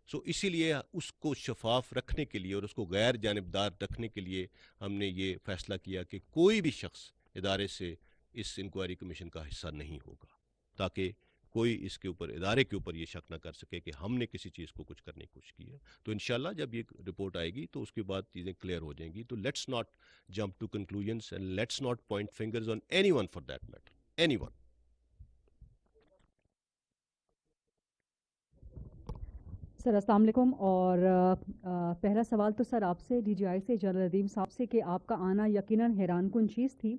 So اسی لیے اس کو شفاف رکھنے کے لیے اور اس کو غیر جانبدار رکھنے کے لیے ہم نے یہ فیصلہ کیا کہ کوئی بھی شخص ادارے سے اس انکوائری کمیشن کا حصہ نہیں ہوگا, تاکہ کوئی اس کے اوپر ادارے کے اوپر یہ شک نہ کر سکے کہ ہم نے کسی چیز کو کچھ کرنے کی کوشش کی ہے. تو انشاءاللہ جب یہ رپورٹ آئے گی تو اس کے بعد چیزیں کلیئر ہو جائیں گی. تو let's not jump to conclusions and let's not point fingers on anyone for that matter, anyone. Sir السلام علیکم. اور پہلا سوال تو سر آپ سے DGI سے جنرل ندیم صاحب سے کہ آپ کا آنا یقیناً حیران کن چیز تھی.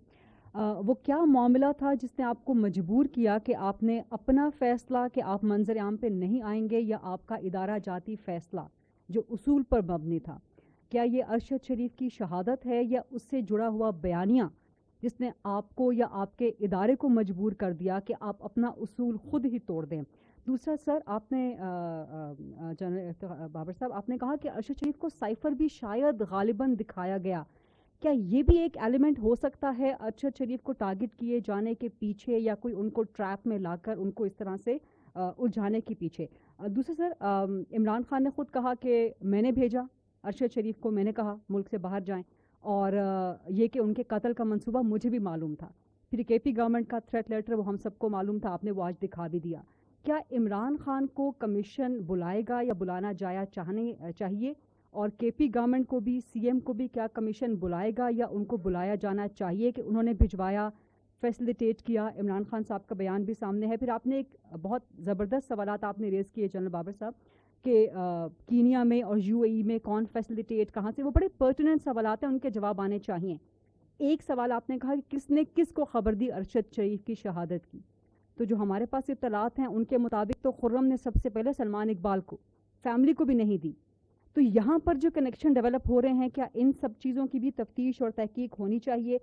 وہ کیا معاملہ تھا جس نے آپ کو مجبور کیا کہ آپ نے اپنا فیصلہ کہ آپ منظر عام پہ نہیں آئیں گے, یا آپ کا ادارہ جاتی فیصلہ جو اصول پر مبنی تھا, کیا یہ ارشد شریف کی شہادت ہے یا اس سے جڑا ہوا بیانیہ جس نے آپ کو یا آپ کے ادارے کو مجبور کر دیا کہ آپ اپنا اصول خود ہی توڑ دیں؟ دوسرا سر, آپ نے جنرل بابر صاحب آپ نے کہا کہ ارشد شریف کو سائفر بھی شاید غالباً دکھایا گیا. کیا یہ بھی ایک ایلیمنٹ ہو سکتا ہے ارشد شریف کو ٹارگٹ کیے جانے کے پیچھے, یا کوئی ان کو ٹریپ میں لا کر ان کو اس طرح سے الجھانے کے پیچھے؟ دوسرا سر, عمران خان نے خود کہا کہ میں نے بھیجا ارشد شریف کو, میں نے کہا ملک سے باہر جائیں, اور یہ کہ ان کے قتل کا منصوبہ مجھے بھی معلوم تھا. پھر KP گورنمنٹ کا تھریٹ لیٹر وہ ہم سب کو معلوم تھا, آپ نے وہ آج دکھا بھی دیا. کیا عمران خان کو کمیشن بلائے گا یا بلانا چاہیے, اور KP گورنمنٹ کو بھی CM کو بھی کیا کمیشن بلائے گا یا ان کو بلایا جانا چاہیے کہ انہوں نے بھجوایا, فیسلیٹیٹ کیا؟ عمران خان صاحب کا بیان بھی سامنے ہے. پھر آپ نے ایک بہت زبردست سوالات آپ نے ریز کیے جنرل بابر صاحب کہ کینیا میں اور UAE میں کون فیسلیٹیٹ کہاں سے, وہ بڑے پرٹیننٹ سوالات ہیں, ان کے جواب آنے چاہیے. ایک سوال آپ نے کہا کہ کس نے کس کو خبر دی ارشد شریف کی شہادت کی, تو جو ہمارے پاس اطلاعات ہیں ان کے مطابق تو خرم نے سب سے پہلے سلمان اقبال کو, فیملی کو بھی نہیں دی. تو یہاں پر جو کنیکشن ڈیولپ ہو رہے ہیں, کیا ان سب چیزوں کی بھی تفتیش اور تحقیق ہونی چاہیے؟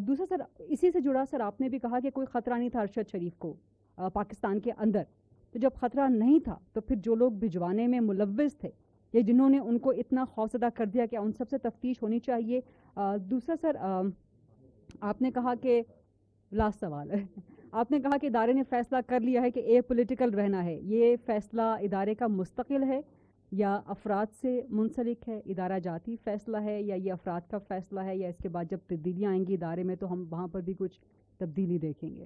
دوسرا سر, اسی سے جڑا سر, آپ نے بھی کہا کہ کوئی خطرہ نہیں تھا ارشد شریف کو پاکستان کے اندر. تو جب خطرہ نہیں تھا تو پھر جو لوگ بھجوانے میں ملوث تھے یا جنہوں نے ان کو اتنا خوفزدہ کر دیا, کہ ان سب سے تفتیش ہونی چاہیے؟ دوسرا سر, آپ نے کہا کہ لاسٹ سوال ہے, آپ نے کہا کہ ادارے نے فیصلہ کر لیا ہے کہ اے پولیٹیکل رہنا ہے. یہ فیصلہ ادارے کا مستقل ہے یا افراد سے منسلک ہے؟ ادارہ جاتی فیصلہ ہے یا یہ افراد کا فیصلہ ہے, یا اس کے بعد جب تبدیلیاں آئیں گی ادارے میں تو ہم وہاں پر بھی کچھ تبدیلی دیکھیں گے؟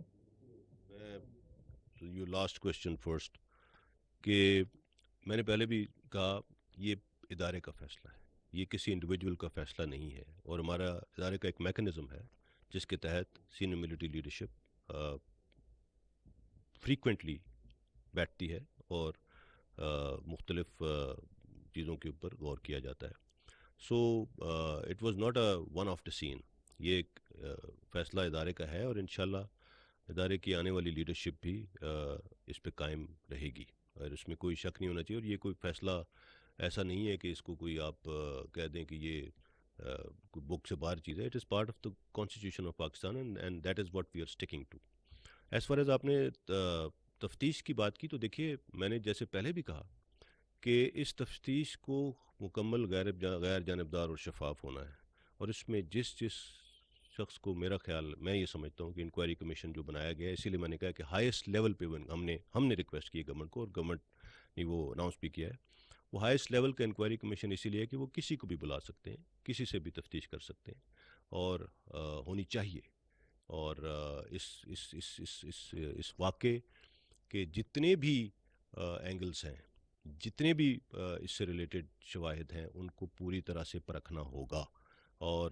یو لاسٹ کوشچن فرسٹ, کہ میں نے پہلے بھی کہا یہ ادارے کا فیصلہ ہے, یہ کسی انڈیویجول کا فیصلہ نہیں ہے. اور ہمارا ادارے کا ایک میکنزم ہے جس کے تحت سینئر ملٹری لیڈرشپ فریکوینٹلی بیٹھتی ہے اور مختلف چیزوں کے اوپر غور کیا جاتا ہے. So it was not a one of the scene. یہ ایک فیصلہ ادارے کا ہے اور انشاءاللہ ادارے کی آنے والی لیڈرشپ بھی اس پہ قائم رہے گی اور اس میں کوئی شک نہیں ہونا چاہیے. اور یہ کوئی فیصلہ ایسا نہیں ہے کہ اس کو کوئی آپ کہہ دیں کہ یہ کوئی بک سے باہر چیز ہے. It is part of the constitution of Pakistan and that is what we are sticking to. As far as آپ نے تفتیش کی بات کی تو دیکھیے میں نے جیسے پہلے بھی کہا کہ اس تفتیش کو مکمل غیر جانبدار اور شفاف ہونا ہے. اور اس میں جس شخص کو میرا خیال میں یہ سمجھتا ہوں کہ انکوائری کمیشن جو بنایا گیا ہے, اسی لیے میں نے کہا کہ ہائیسٹ لیول پہ ہم نے ریکویسٹ کی گورنمنٹ کو اور گورنمنٹ نے وہ اناؤنس بھی کیا ہے. وہ ہائیسٹ لیول کا انکوائری کمیشن اسی لیے ہے کہ وہ کسی کو بھی بلا سکتے ہیں, کسی سے بھی تفتیش کر سکتے ہیں اور ہونی چاہیے. اور اس واقعے کے جتنے بھی اینگلز ہیں, جتنے بھی اس سے ریلیٹڈ شواہد ہیں, ان کو پوری طرح سے پرکھنا ہوگا. اور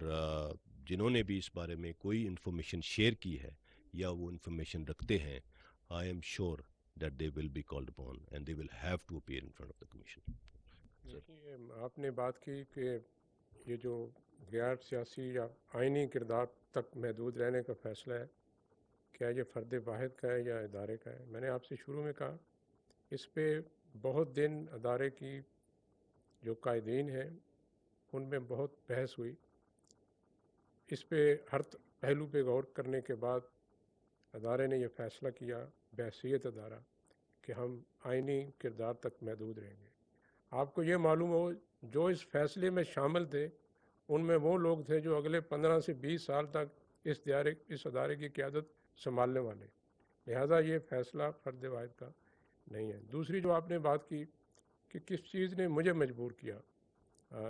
جنہوں نے بھی اس بارے میں کوئی انفارمیشن شیئر کی ہے یا وہ انفارمیشن رکھتے ہیں, I am sure that they will be called upon and they will have to appear in front of the commission. آپ نے بات کی کہ یہ جو غیر سیاسی یا آئینی کردار تک محدود رہنے کا فیصلہ ہے, کیا یہ فرد واحد کا ہے یا ادارے کا ہے. میں نے آپ سے شروع میں کہا اس پہ بہت دن ادارے کی جو قائدین ہیں ان میں بہت بحث ہوئی. اس پہ ہر پہلو پہ غور کرنے کے بعد ادارے نے یہ فیصلہ کیا بحیثیت ادارہ کہ ہم آئینی کردار تک محدود رہیں گے. آپ کو یہ معلوم ہو جو اس فیصلے میں شامل تھے ان میں وہ لوگ تھے جو اگلے 15 سے 20 سال تک اس ادارے کی قیادت سنبھالنے والے. لہذا یہ فیصلہ فرد واحد کا نہیں ہے. دوسری جو آپ نے بات کی کہ کس چیز نے مجھے مجبور کیا,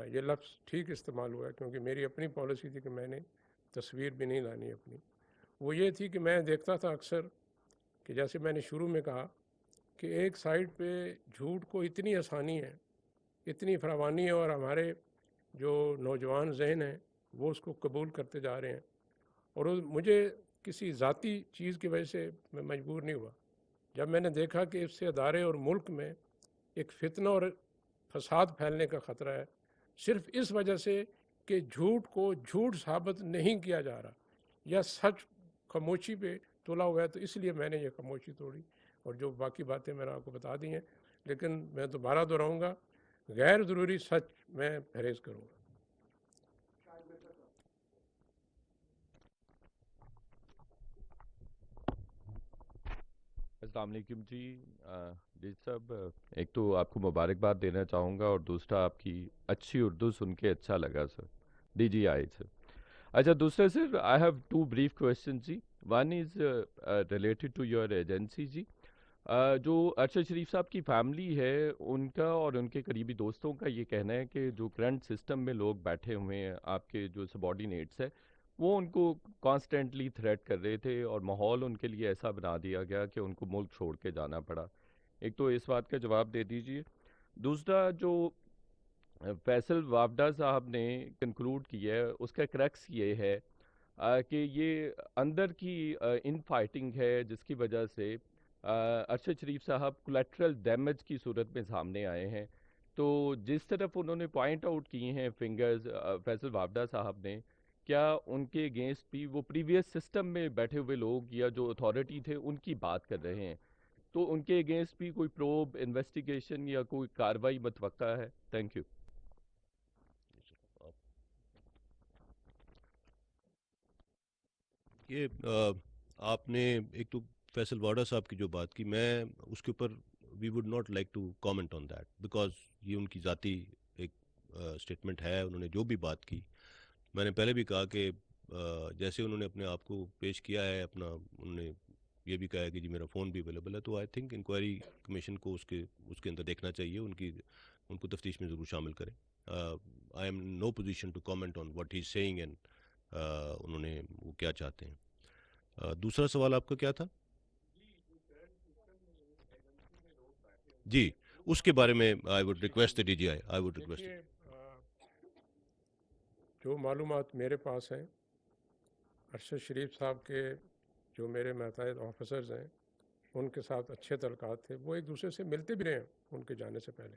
یہ لفظ ٹھیک استعمال ہوا ہے کیونکہ میری اپنی پالیسی تھی کہ میں نے تصویر بھی نہیں لانی اپنی. وہ یہ تھی کہ میں دیکھتا تھا اکثر کہ جیسے میں نے شروع میں کہا کہ ایک سائڈ پہ جھوٹ کو اتنی آسانی ہے, اتنی فراوانی ہے, اور ہمارے جو نوجوان ذہن ہیں وہ اس کو قبول کرتے جا رہے ہیں. اور مجھے کسی ذاتی چیز کی وجہ سے میں مجبور نہیں ہوا. جب میں نے دیکھا کہ اس سے ادارے اور ملک میں ایک فتنہ اور فساد پھیلنے کا خطرہ ہے صرف اس وجہ سے کہ جھوٹ کو جھوٹ ثابت نہیں کیا جا رہا یا سچ خاموشی پہ تولا ہوا ہے, تو اس لیے میں نے یہ خاموشی توڑی اور جو باقی باتیں میں نے آپ کو بتا دی ہیں. لیکن میں دوبارہ دہراؤں گا, غیر ضروری سچ میں پرہیز کروں گا. السلام علیکم جی صاحب, ایک تو آپ کو مبارکباد دینا چاہوں گا اور دوسرا آپ کی اچھی اردو سن کے اچھا لگا سر, ڈی جی آئی سر. اچھا دوسرا sir, I have 2 brief questions جی. One is related to your agency جی. جو ارشد شریف صاحب کی فیملی ہے ان کا اور ان کے قریبی دوستوں کا یہ کہنا ہے کہ جو کرنٹ سسٹم میں لوگ بیٹھے ہوئے ہیں, آپ کے جو سبارڈینیٹس ہیں, وہ ان کو کانسٹنٹلی تھریٹ کر رہے تھے اور ماحول ان کے لیے ایسا بنا دیا گیا کہ ان کو ملک چھوڑ کے جانا پڑا. ایک تو اس بات کا جواب دے دیجئے. دوسرا جو فیصل وافدہ صاحب نے کنکلوڈ کیا ہے اس کا کریکس یہ ہے کہ یہ اندر کی ان فائٹنگ ہے جس کی وجہ سے ارشد شریف صاحب کولیٹرل ڈیمیج کی صورت میں سامنے آئے ہیں. تو جس طرف انہوں نے پوائنٹ آؤٹ کیے ہیں فنگرز فیصل وافدہ صاحب نے, کیا ان کے اگینسٹ بھی وہ پریویس سسٹم میں بیٹھے ہوئے لوگ یا جو اتھارٹی تھے ان کی بات کر رہے ہیں, تو ان کے اگینسٹ بھی کوئی پروب انویسٹیگیشن یا کوئی کارروائی متوقع ہے؟ Thank you. یہ آپ نے ایک تو فیصل واڈا صاحب کی جو بات کی, میں اس کے اوپر we would not like to comment on that because یہ ان کی ذاتی ایک اسٹیٹمنٹ ہے. انہوں نے جو بھی بات کی, میں نے پہلے بھی کہا کہ جیسے انہوں نے اپنے آپ کو پیش کیا ہے, انہوں نے یہ بھی کہا ہے کہ جی میرا فون بھی اویلیبل ہے, تو آئی تھنک انکوائری کمیشن کو اس کے اندر دیکھنا چاہیے, ان کو تفتیش میں ضرور شامل کریں. I am no position to comment on what he is saying and انہوں نے وہ کیا چاہتے ہیں. دوسرا سوال آپ کا کیا تھا؟ جی اس کے بارے میں I would request D G I would request. جو معلومات میرے پاس ہیں, ارشد شریف صاحب کے جو میرے ماتحت آفیسرز ہیں ان کے ساتھ اچھے تعلقات تھے, وہ ایک دوسرے سے ملتے بھی رہے ہیں ان کے جانے سے پہلے.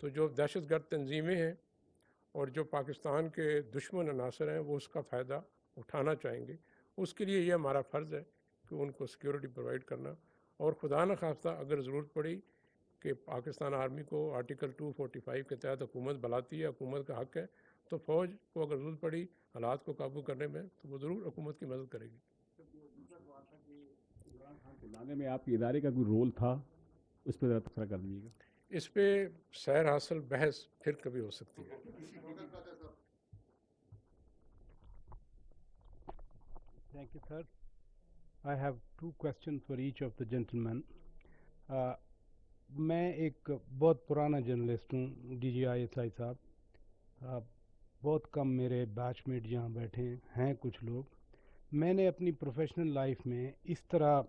تو جو دہشت گرد تنظیمیں ہیں اور جو پاکستان کے دشمن عناصر ہیں وہ اس کا فائدہ اٹھانا چاہیں گے. اس کے لیے یہ ہمارا فرض ہے کہ ان کو سیکیورٹی پرووائڈ کرنا، اور خدا نخواستہ اگر ضرورت پڑی کہ پاکستان آرمی کو آرٹیکل 245 کے تحت حکومت بلاتی ہے، حکومت کا حق ہے، تو فوج کو اگر ضرورت پڑی حالات کو قابو کرنے میں تو وہ ضرور حکومت کی مدد کرے گی. لانے میں آپ کے ادارے کا کوئی رول تھا، اس پہ ذرا تبصرہ کر دیجیے گا. اس پہ سیر حاصل بحث پھر کبھی ہو سکتی ہے. Thank you, sir. I have two questions for each of the gentlemen. میں ایک بہت پرانا جرنلسٹ ہوں DGI صاحب. بہت کم میرے بیچ میٹ یہاں بیٹھے ہیں کچھ لوگ. میں نے اپنی پروفیشنل لائف میں اس طرح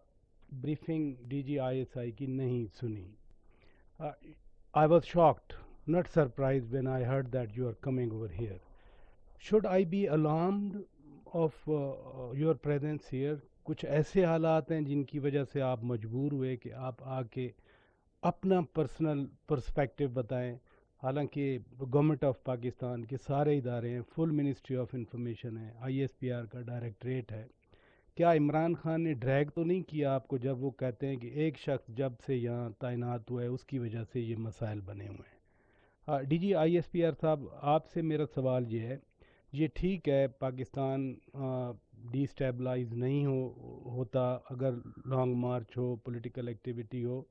بریفنگ DGI کی نہیں سنی. I was shocked, not surprised when I heard that you are coming over here. Should I be alarmed of your presence here? کچھ ایسے حالات ہیں جن کی وجہ سے آپ مجبور ہوئے کہ آپ آ کے اپنا پرسنل پرسپیکٹو بتائیں؟ حالانکہ گورنمنٹ آف پاکستان کے سارے ادارے ہیں، فل منسٹری آف انفارمیشن ہے، ISPR کا ڈائریکٹریٹ ہے. کیا عمران خان نے ڈریگ تو نہیں کیا آپ کو جب وہ کہتے ہیں کہ ایک شخص جب سے یہاں تعینات ہوا ہے اس کی وجہ سے یہ مسائل بنے ہوئے ہیں؟ DG ISPR صاحب، آپ سے میرا سوال یہ ہے، یہ ٹھیک ہے پاکستان ڈی اسٹیبلائز نہیں ہوتا اگر long march who, political activity who.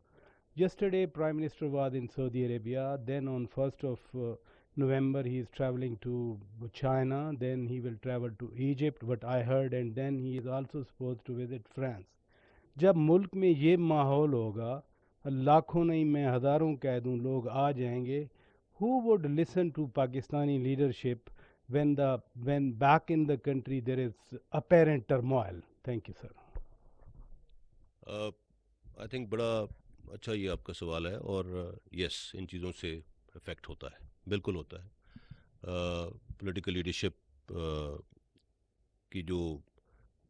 Yesterday, Prime Minister was in Saudi Arabia. Then on 1st of November, he is traveling to China. Then he will travel to Egypt, what I heard. And then he is also supposed to visit France. جب ملک میں یہ ماحول ہوگا، لاکھوں نہیں میں ہزاروں کہہ دوں لوگ آ جائیں گے. Who would listen to Pakistani leadership when back in the country there is apparent turmoil? Thank you, sir. I think بڑا اچھا یہ آپ کا سوال ہے، اور یس ان چیزوں سے افیکٹ ہوتا ہے، بالکل ہوتا ہے. پولیٹیکل لیڈرشپ کی جو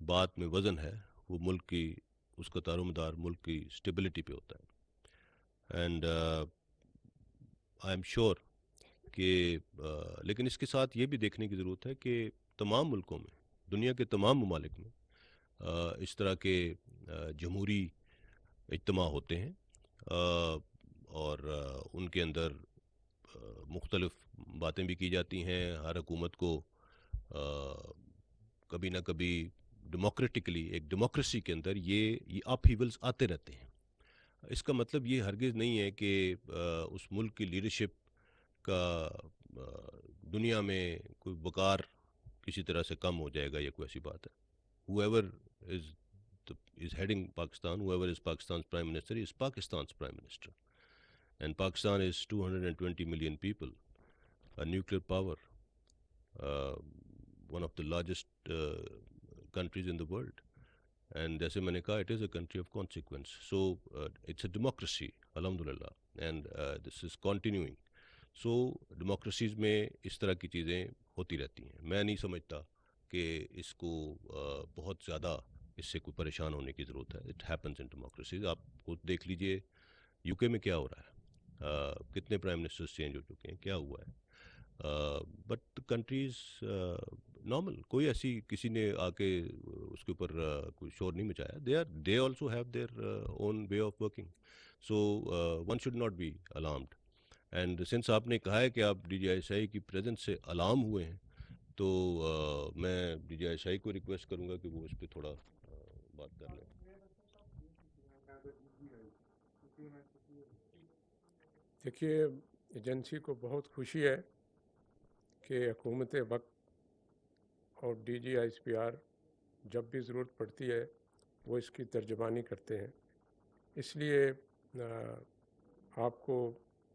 بات میں وزن ہے وہ ملک کی، اس کا دار و مدار ملک کی اسٹیبلٹی پہ ہوتا ہے. اینڈ آئی ایم شیور کہ لیکن اس کے ساتھ یہ بھی دیکھنے کی ضرورت ہے کہ تمام ملکوں میں، دنیا کے تمام ممالک میں اس طرح کے جمہوری اجتماع ہوتے ہیں، اور ان کے اندر مختلف باتیں بھی کی جاتی ہیں. ہر حکومت کو کبھی نہ کبھی ڈیموکریٹکلی، ایک ڈیموکریسی کے اندر یہ اپ ہیولز آتے رہتے ہیں. اس کا مطلب یہ ہرگز نہیں ہے کہ اس ملک کی لیڈرشپ کا دنیا میں کوئی وقار کسی طرح سے کم ہو جائے گا یا کوئی ایسی بات ہے. whoever is heading Pakistan, whoever is Pakistan's Prime Minister is Pakistan's Prime Minister. And Pakistan is 220 million people, a nuclear power, one of the largest countries in the world. And جیسے میں نے کہا, it is a country of consequence. So it's a democracy, alhamdulillah, and this is continuing. So democracies میں اس طرح کی چیزیں ہوتی رہتی ہیں. میں نہیں سمجھتا کہ اس کو بہت زیادہ اس سے کوئی پریشان ہونے کی ضرورت ہے. It happens in democracies. آپ خود دیکھ لیجئے UK میں کیا ہو رہا ہے، کتنے پرائم منسٹرز چینج ہو چکے ہیں، کیا ہوا ہے. بٹ کنٹریز نارمل، کوئی ایسی کسی نے آ کے اس کے اوپر کوئی شور نہیں مچایا. They also have their own way of working. So one should not be alarmed. And since آپ نے کہا ہے کہ آپ DGI کی پریزنس سے الارم ہوئے ہیں، تو میں DGI کو ریکویسٹ کروں گا کہ وہ اس پہ تھوڑا بات کر لیں. دیکھیے، ایجنسی کو بہت خوشی ہے کہ حکومت وقت اور DGI جب بھی ضرورت پڑتی ہے وہ اس کی ترجمانی کرتے ہیں. اس لیے آپ کو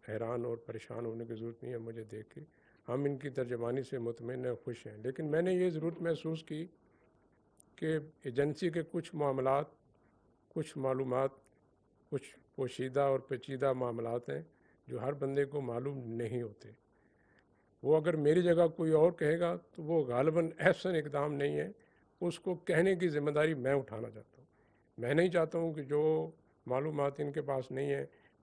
حیران اور پریشان ہونے کی ضرورت نہیں ہے مجھے دیکھ کے. ہم ان کی ترجمانی سے مطمئن اور خوش ہیں. لیکن میں نے یہ ضرورت محسوس کی کہ ایجنسی کے کچھ معاملات، کچھ معلومات، کچھ پوشیدہ اور پیچیدہ معاملات ہیں جو ہر بندے کو معلوم نہیں ہوتے. وہ اگر میری جگہ کوئی اور کہے گا تو وہ غالباً احسن اقدام نہیں ہے. اس کو کہنے کی ذمہ داری میں اٹھانا چاہتا ہوں. میں نہیں چاہتا ہوں کہ جو معلومات ان کے پاس نہیں ہیں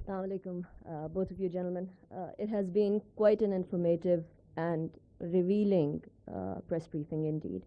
Assalamu alaikum, both of you gentlemen. It has been quite an informative and revealing press briefing indeed.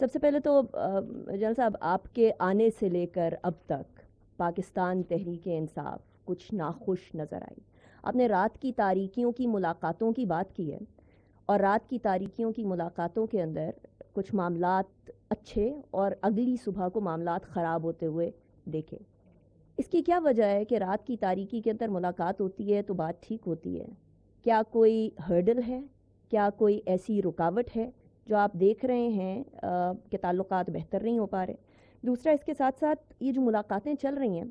سب سے پہلے تو جنرل صاحب آپ کے آنے سے لے کر اب تک پاکستان تحریک انصاف کچھ ناخوش نظر آئی. آپ نے رات کی تاریکیوں کی ملاقاتوں کی بات کی ہے اور رات کی تاریکیوں کی ملاقاتوں کے اندر کچھ معاملات اچھے اور اگلی صبح کو معاملات خراب ہوتے ہوئے دیکھے. اس کی کیا وجہ ہے کہ رات کی تاریکی کے اندر ملاقات ہوتی ہے تو بات ٹھیک ہوتی ہے؟ کیا کوئی ہرڈل ہے؟ کیا کوئی ایسی رکاوٹ ہے جو آپ دیکھ رہے ہیں کہ تعلقات بہتر نہیں ہو پا رہے؟ دوسرا، اس کے ساتھ ساتھ یہ جو ملاقاتیں چل رہی ہیں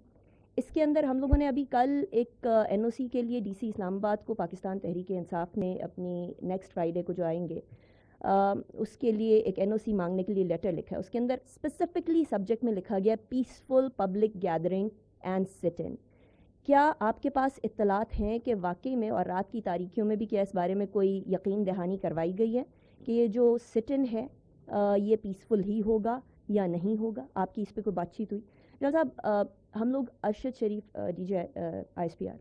اس کے اندر ہم لوگوں نے ابھی کل ایک این او سی کے لیے ڈی سی اسلام آباد کو پاکستان تحریک انصاف نے اپنی نیکسٹ فرائیڈے کو جو آئیں گے اس کے لیے ایک این او سی مانگنے کے لیے لیٹر لکھا ہے. اس کے اندر اسپیسیفکلی سبجیکٹ میں لکھا گیا پیسفل پبلک گیدرنگ اینڈ سٹ ان. کیا آپ کے پاس اطلاعات ہیں کہ واقعی میں اور رات کی تاریکیوں میں بھی کیا اس بارے میں کوئی یقین دہانی کروائی گئی ہے کہ یہ جو سٹ ان ہے یہ پیسفل ہی ہوگا یا نہیں ہوگا؟ آپ کی اس پہ کوئی بات چیت ہوئی؟ جناب صاحب، ہم لوگ Arshad Sharif D G I S P R,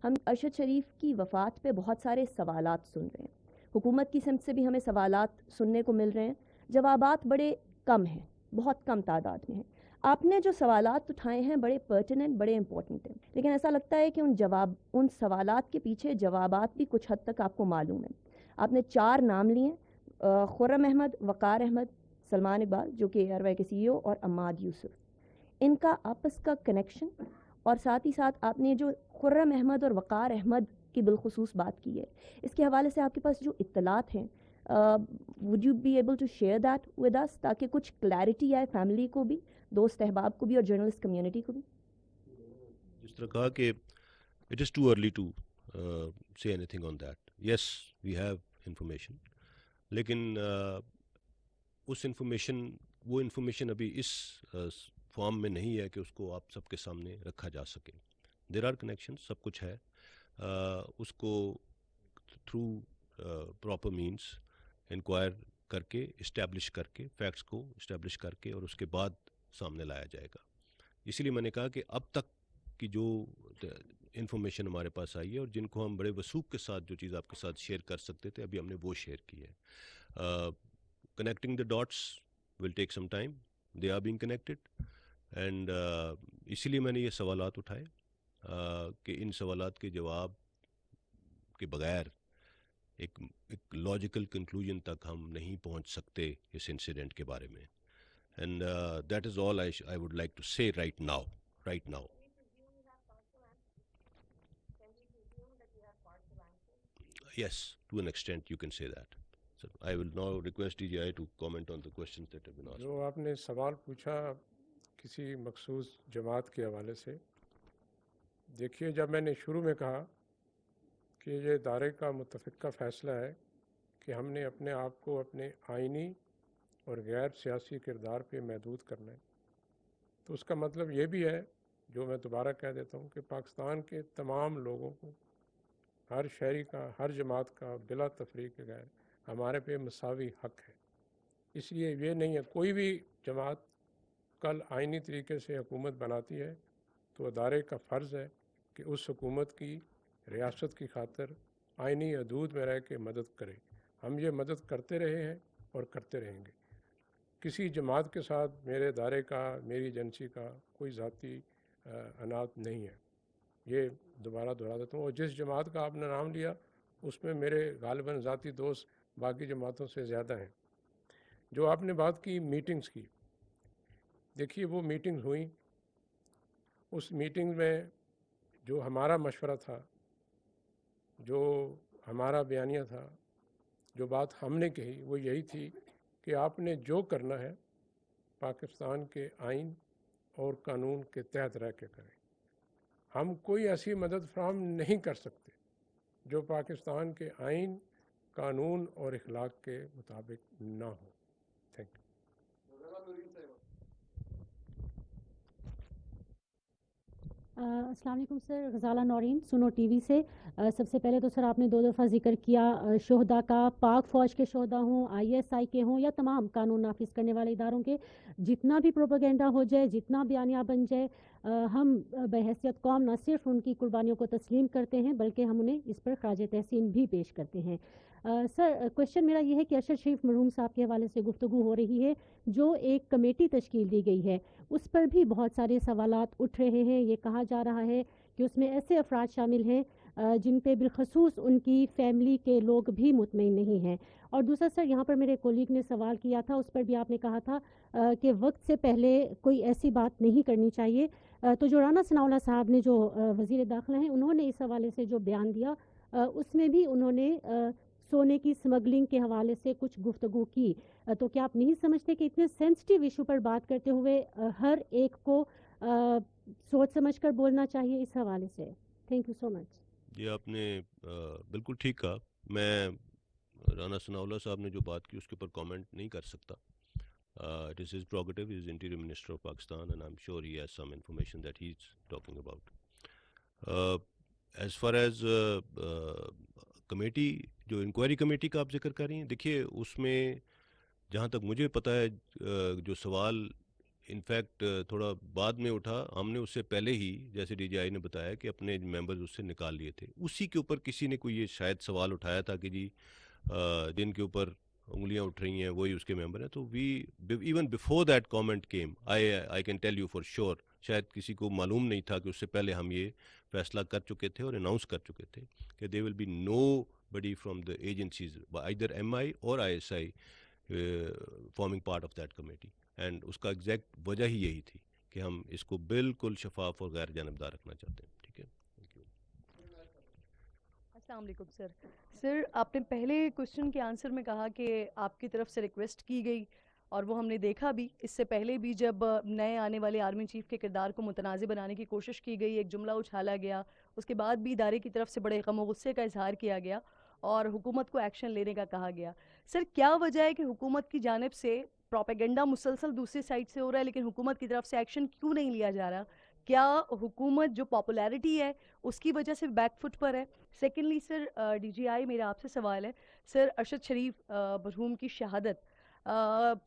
ہم ارشد شریف کی وفات پہ بہت سارے سوالات سن رہے ہیں. حکومت کی سمت سے بھی ہمیں سوالات سننے کو مل رہے ہیں، جوابات بڑے کم ہیں، بہت کم تعداد میں ہیں. آپ نے جو سوالات اٹھائے ہیں بڑے پرٹیننٹ، بڑے امپورٹنٹ ہیں، لیکن ایسا لگتا ہے کہ ان سوالات کے پیچھے جوابات بھی کچھ حد تک آپ کو معلوم ہیں. آپ نے 4 نام لیے، خرم احمد، وقار احمد، سلمان اقبال جو کہ ایئر وائی کے سی ای او، اور عماد یوسف. ان کا آپس کا کنیکشن، اور ساتھ ہی ساتھ آپ نے جو خرم احمد اور وقار احمد کی بالخصوص بات کی ہے، اس کے حوالے سے آپ کے پاس جو اطلاعات ہیں would you be able to share that with us تاکہ کچھ کلیئرٹی آئے فیملی کو بھی، دوست احباب کو بھی، اور جرنلسٹ کمیونٹی کو بھی؟ جس طرح کہا کہ it is too early to say anything on that. Yes, we have information. لیکن وہ انفارمیشن ابھی اس فارم میں نہیں ہے کہ اس کو آپ سب کے سامنے رکھا جا سکے. دیر آر کنیکشن، سب کچھ ہے، اس کو تھرو پراپر مینس انکوائر کر کے اسٹیبلش کر کے فیکٹس کو اسٹیبلش کر کے اور اس کے بعد سامنے لایا جائے گا. اسی لیے میں نے کہا کہ اب تک کی جو انفارمیشن ہمارے پاس آئی ہے اور جن کو ہم بڑے وثوق کے ساتھ جو چیز آپ کے ساتھ شیئر کر سکتے تھے ابھی ہم نے وہ شیئر کی ہے. Connecting the dots will take some time, they are being connected, and اسی لیے میں نے یہ سوالات اٹھائے کہ ان سوالات کے جواب کے بغیر ایک لاجیکل کنکلوژن تک ہم نہیں پہنچ سکتے اس انسیڈنٹ کے بارے میں. And that is all I would like to say right now. Yes, to an extent you can say that. So I will now request DGI to comment on the questions that have been asked. جو آپ نے سوال پوچھا کسی مخصوص جماعت کے حوالے سے، دیکھیے جب میں نے شروع میں کہا کہ یہ ادارے کا متفقہ فیصلہ ہے کہ ہم نے اپنے آپ کو اپنے آئینی اور غیر سیاسی کردار پہ محدود کرنا ہے، تو اس کا مطلب یہ بھی ہے، جو میں دوبارہ کہہ دیتا ہوں، کہ پاکستان کے تمام لوگوں کو، ہر شہری کا، ہر جماعت کا بلا تفریق کے غیر ہمارے پہ مساوی حق ہے. اس لیے یہ نہیں ہے کوئی بھی جماعت کل آئینی طریقے سے حکومت بناتی ہے تو ادارے کا فرض ہے کہ اس حکومت کی ریاست کی خاطر آئینی حدود میں رہ کے مدد کرے. ہم یہ مدد کرتے رہے ہیں اور کرتے رہیں گے. کسی جماعت کے ساتھ میرے ادارے کا، میری ایجنسی کا کوئی ذاتی عناد نہیں ہے. یہ دوبارہ دہرا دیتا ہوں. اور جس جماعت کا آپ نے نام لیا اس میں میرے غالباً ذاتی دوست باقی جماعتوں سے زیادہ ہیں. جو آپ نے بات کی میٹنگز کی، دیکھیے وہ میٹنگز ہوئیں، اس میٹنگ میں جو ہمارا مشورہ تھا، جو ہمارا بیانیہ تھا، جو بات ہم نے کہی وہ یہی تھی کہ آپ نے جو کرنا ہے پاکستان کے آئین اور قانون کے تحت رہ کے کریں. ہم کوئی ایسی مدد فراہم نہیں کر سکتے جو پاکستان کے آئین، قانون اور اخلاق کے مطابق نہ ہو. Thank you. السلام علیکم سر، غزالہ نورین، سنو ٹی وی سے. سب سے پہلے تو سر آپ نے 2 دفعہ ذکر کیا شہداء کا، پاک فوج کے شہداء ہوں، آئی ایس آئی کے ہوں یا تمام قانون نافذ کرنے والے اداروں کے، جتنا بھی پروپیگنڈا ہو جائے، جتنا بیانیہ بن جائے، ہم بحیثیت قوم نہ صرف ان کی قربانیوں کو تسلیم کرتے ہیں بلکہ ہم انہیں اس پر خراج تحسین بھی پیش کرتے ہیں. سر کوشچن میرا یہ ہے کہ ارشد شریف مرحوم صاحب کے حوالے سے گفتگو ہو رہی ہے, جو ایک کمیٹی تشکیل دی گئی ہے اس پر بھی بہت سارے سوالات اٹھ رہے ہیں. یہ کہا جا رہا ہے کہ اس میں ایسے افراد شامل ہیں جن پہ بالخصوص ان کی فیملی کے لوگ بھی مطمئن نہیں ہیں. اور دوسرا سر, یہاں پر میرے کولیگ نے سوال کیا تھا, اس پر بھی آپ نے کہا تھا کہ وقت سے پہلے کوئی ایسی بات نہیں کرنی چاہیے. تو جو رانا ثناء اللہ صاحب نے, جو وزیر داخلہ ہیں, انہوں نے اس حوالے سے جو بیان دیا اس میں بھی انہوں نے سونے کی سمگلنگ کے حوالے سے کچھ گفتگو کی. تو کیا آپ نہیں سمجھتے کہ اتنے سینسٹیو ایشو پر بات کرتے ہوئے ہر ایک کو سوچ سمجھ کر بولنا چاہیے اس حوالے سے؟ تھینک یو سو مچ. یہ آپ نے بالکل ٹھیک کہا. میں رانا ثناء اللہ صاحب نے جو بات کی اس کے اوپر کامنٹ نہیں کر سکتا. It is his prerogative. He is Interior Minister of Pakistan, and I'm sure he has some information that he's talking about. As far as committee, جو انکوائری کمیٹی کا آپ ذکر کر رہی ہیں, دیکھیے اس میں جہاں تک مجھے پتہ ہے جو سوال انفیکٹ تھوڑا بعد میں اٹھا, ہم نے اس سے پہلے ہی جیسے ڈی جی آئی نے بتایا کہ اپنے ممبرز اس سے نکال لیے تھے. اسی کے اوپر کسی نے کوئی یہ شاید سوال اٹھایا تھا کہ جی جن کے اوپر انگلیاں اٹھ رہی ہیں وہی اس کے ممبر ہیں. تو we even before that comment came, I can tell you for sure, شاید کسی کو معلوم نہیں تھا کہ اس سے پہلے ہم یہ فیصلہ کر چکے تھے اور اناؤنس کر چکے تھے کہ they will be nobody from the agencies, either M I or I S I forming part of that committee. And اس کا ایگزیکٹ وجہ ہی یہی تھی کہ ہم اس کو بالکل شفاف اور غیر جانبدار رکھنا چاہتے ہیں. ٹھیک ہے, تھینک یو. السلام علیکم سر. سر آپ نے پہلے کوشچن کے آنسر میں کہا کہ آپ کی طرف سے ریکویسٹ کی گئی, اور وہ ہم نے دیکھا بھی. اس سے پہلے بھی جب نئے آنے والے آرمی چیف کے کردار کو متنازع بنانے کی کوشش کی گئی, ایک جملہ اچھالا گیا, اس کے بعد بھی ادارے کی طرف سے بڑے غم و غصے کا اظہار کیا گیا اور حکومت کو ایکشن لینے کا کہا گیا. سر کیا وجہ ہے کہ حکومت کی جانب سے پروپیگنڈا مسلسل دوسری سائڈ سے ہو رہا ہے لیکن حکومت کی طرف سے ایکشن کیوں نہیں لیا جا رہا؟ کیا حکومت جو پاپولیرٹی ہے اس کی وجہ سے بیک فٹ پر ہے؟ سیکنڈلی سر, ڈی جی آئی میرا آپ سے سوال ہے سر, ارشد شریف مرحوم کی شہادت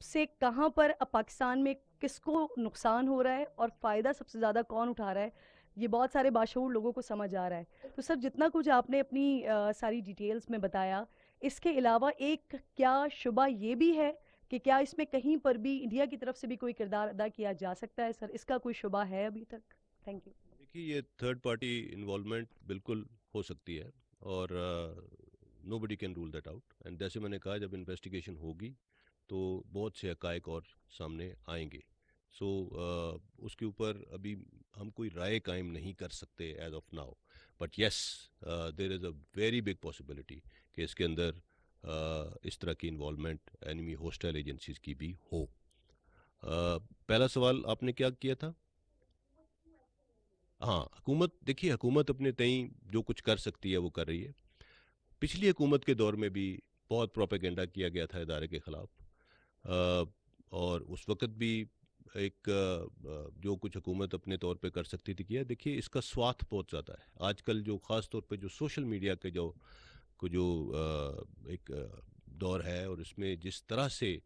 سے کہاں پر پاکستان میں کس کو نقصان ہو رہا ہے اور فائدہ سب سے زیادہ کون اٹھا رہا ہے؟ یہ بہت سارے باشعور لوگوں کو سمجھ آ رہا ہے. تو سر جتنا کچھ آپ نے اپنی ساری ڈیٹیلز میں بتایا, اس کے علاوہ ایک کیا شبہ یہ بھی ہے کہ کیا اس میں کہیں پر بھی انڈیا کی طرف سے بھی کوئی کردار ادا کیا جا سکتا ہے؟ سر اس کا کوئی شبہ ہے ابھی تک؟ Thank you. دیکھیے یہ تھرڈ پارٹی انوالومنٹ بالکل ہو سکتی ہے اور nobody can rule that out. And جیسے میں نے کہا جب انویسٹیگیشن ہوگی تو بہت سے حقائق اور سامنے آئیں گے. سو اس کے اوپر ابھی ہم کوئی رائے قائم نہیں کر سکتے as of now, but yes there is a very big possibility کہ اس کے اندر اس طرح کی انوالومنٹ اینمی ہوسٹائل ایجنسیز کی بھی ہو. پہلا سوال آپ نے کیا کیا تھا؟ ہاں, حکومت, دیکھیے حکومت اپنے تئیں جو کچھ کر سکتی ہے وہ کر رہی ہے. پچھلی حکومت کے دور میں بھی بہت پروپیگنڈا کیا گیا تھا ادارے کے خلاف, اور اس وقت بھی ایک جو کچھ حکومت اپنے طور پہ کر سکتی تھی کیا. دیکھیے اس کا سواتھ بہت زیادہ ہے آج کل, جو خاص طور پہ جو سوشل میڈیا کے جو ایک دور ہے, اور اس میں جس طرح سے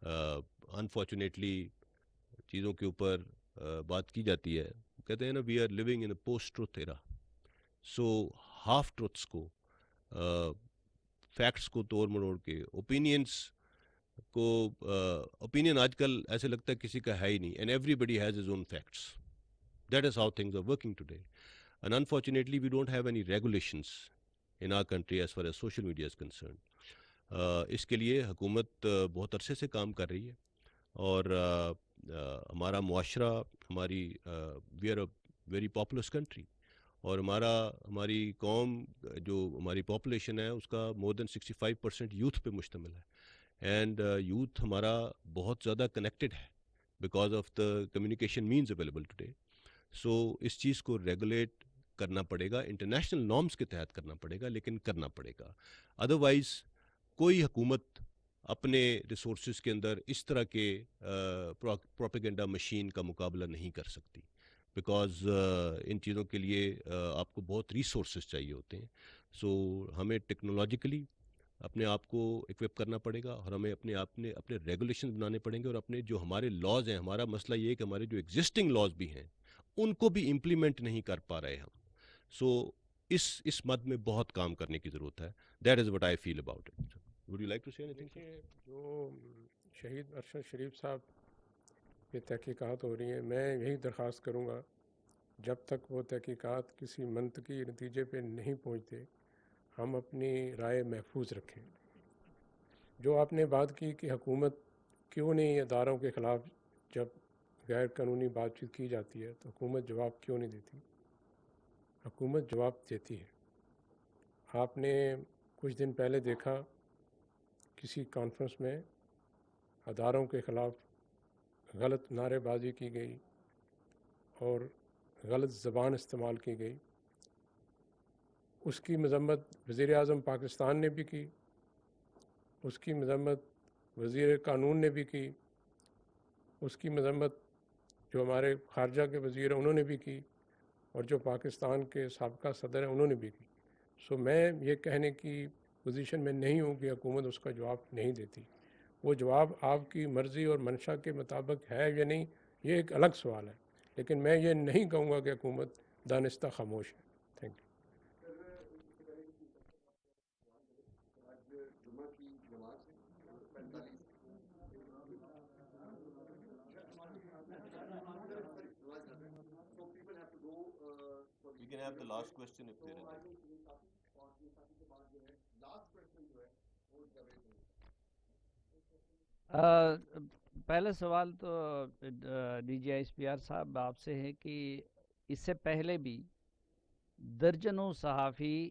انفارچونیٹلی چیزوں کے اوپر بات کی جاتی ہے. کہتے ہیں نا, we are living in a post truth era. So half truths کو, فیکٹس کو توڑ مروڑ کے, اوپینین آج کل ایسے لگتا ہے کسی کا ہے ہی نہیں, and everybody has his own facts. That is how things are working today. And unfortunately we don't have any regulations in our country as far as social media is concerned. اس کے لیے حکومت بہت عرصے سے کام کر رہی ہے, اور ہمارا معاشرہ, ہماری we are a very populous country, اور ہماری قوم جو ہماری پاپولیشن ہے اس کا مور دین 65% یوتھ پہ مشتمل ہے. اینڈ یوتھ ہمارا بہت زیادہ کنیکٹڈ ہے because of the communication means available today. So اس چیز کو ریگولیٹ کرنا پڑے گا, انٹرنیشنل نارمز کے تحت کرنا پڑے گا, لیکن کرنا پڑے گا. ادروائز کوئی حکومت اپنے ریسورسز کے اندر اس طرح کے پروپیگنڈا مشین کا مقابلہ نہیں کر سکتی, بیکاز ان چیزوں کے لیے آپ کو بہت ریسورسز چاہیے ہوتے ہیں. سو ہمیں ٹیکنالوجیکلی اپنے آپ کو اکوپ کرنا پڑے گا, اور ہمیں اپنے ریگولیشن بنانے پڑیں گے, اور اپنے جو ہمارے لاز ہیں, ہمارا مسئلہ یہ ہے کہ ہمارے جو ایگزسٹنگ لاز بھی ہیں ان کو بھی امپلیمنٹ نہیں کر پا رہے ہم. سو اس مد میں بہت کام کرنے کی ضرورت ہے. That is what I feel about it. Would you like to say anything? دیکھیے، جو شہید ارشد شریف صاحب پہ تحقیقات ہو رہی ہیں، میں یہی درخواست کروں گا جب تک وہ تحقیقات کسی منطقی نتیجے پہ نہیں پہنچتے ہم اپنی رائے محفوظ رکھیں. جو آپ نے بات کی کہ حکومت کیوں نہیں اداروں کے خلاف جب غیر قانونی بات چیت کی جاتی ہے تو حکومت جواب کیوں نہیں دیتی؟ حکومت جواب دیتی ہے. آپ نے کچھ دن پہلے دیکھا کسی کانفرنس میں اداروں کے خلاف غلط نعرے بازی کی گئی اور غلط زبان استعمال کی گئی. اس کی مذمت وزیر اعظم پاکستان نے بھی کی، اس کی مذمت وزیر قانون نے بھی کی، اس کی مذمت جو ہمارے خارجہ کے وزیر ہیں انہوں نے بھی کی، اور جو پاکستان کے سابقہ صدر ہیں انہوں نے بھی کی. سو میں یہ کہنے کی پوزیشن میں نہیں ہوں کہ حکومت اس کا جواب نہیں دیتی. وہ جواب آپ کی مرضی اور منشا کے مطابق ہے یا نہیں، یہ ایک الگ سوال ہے، لیکن میں یہ نہیں کہوں گا کہ حکومت دانستہ خاموش ہے. Thank you. We can have the last question if there is any. پہلا سوال تو D G I S P R صاحب آپ سے ہے کہ اس سے پہلے بھی درجنوں صحافی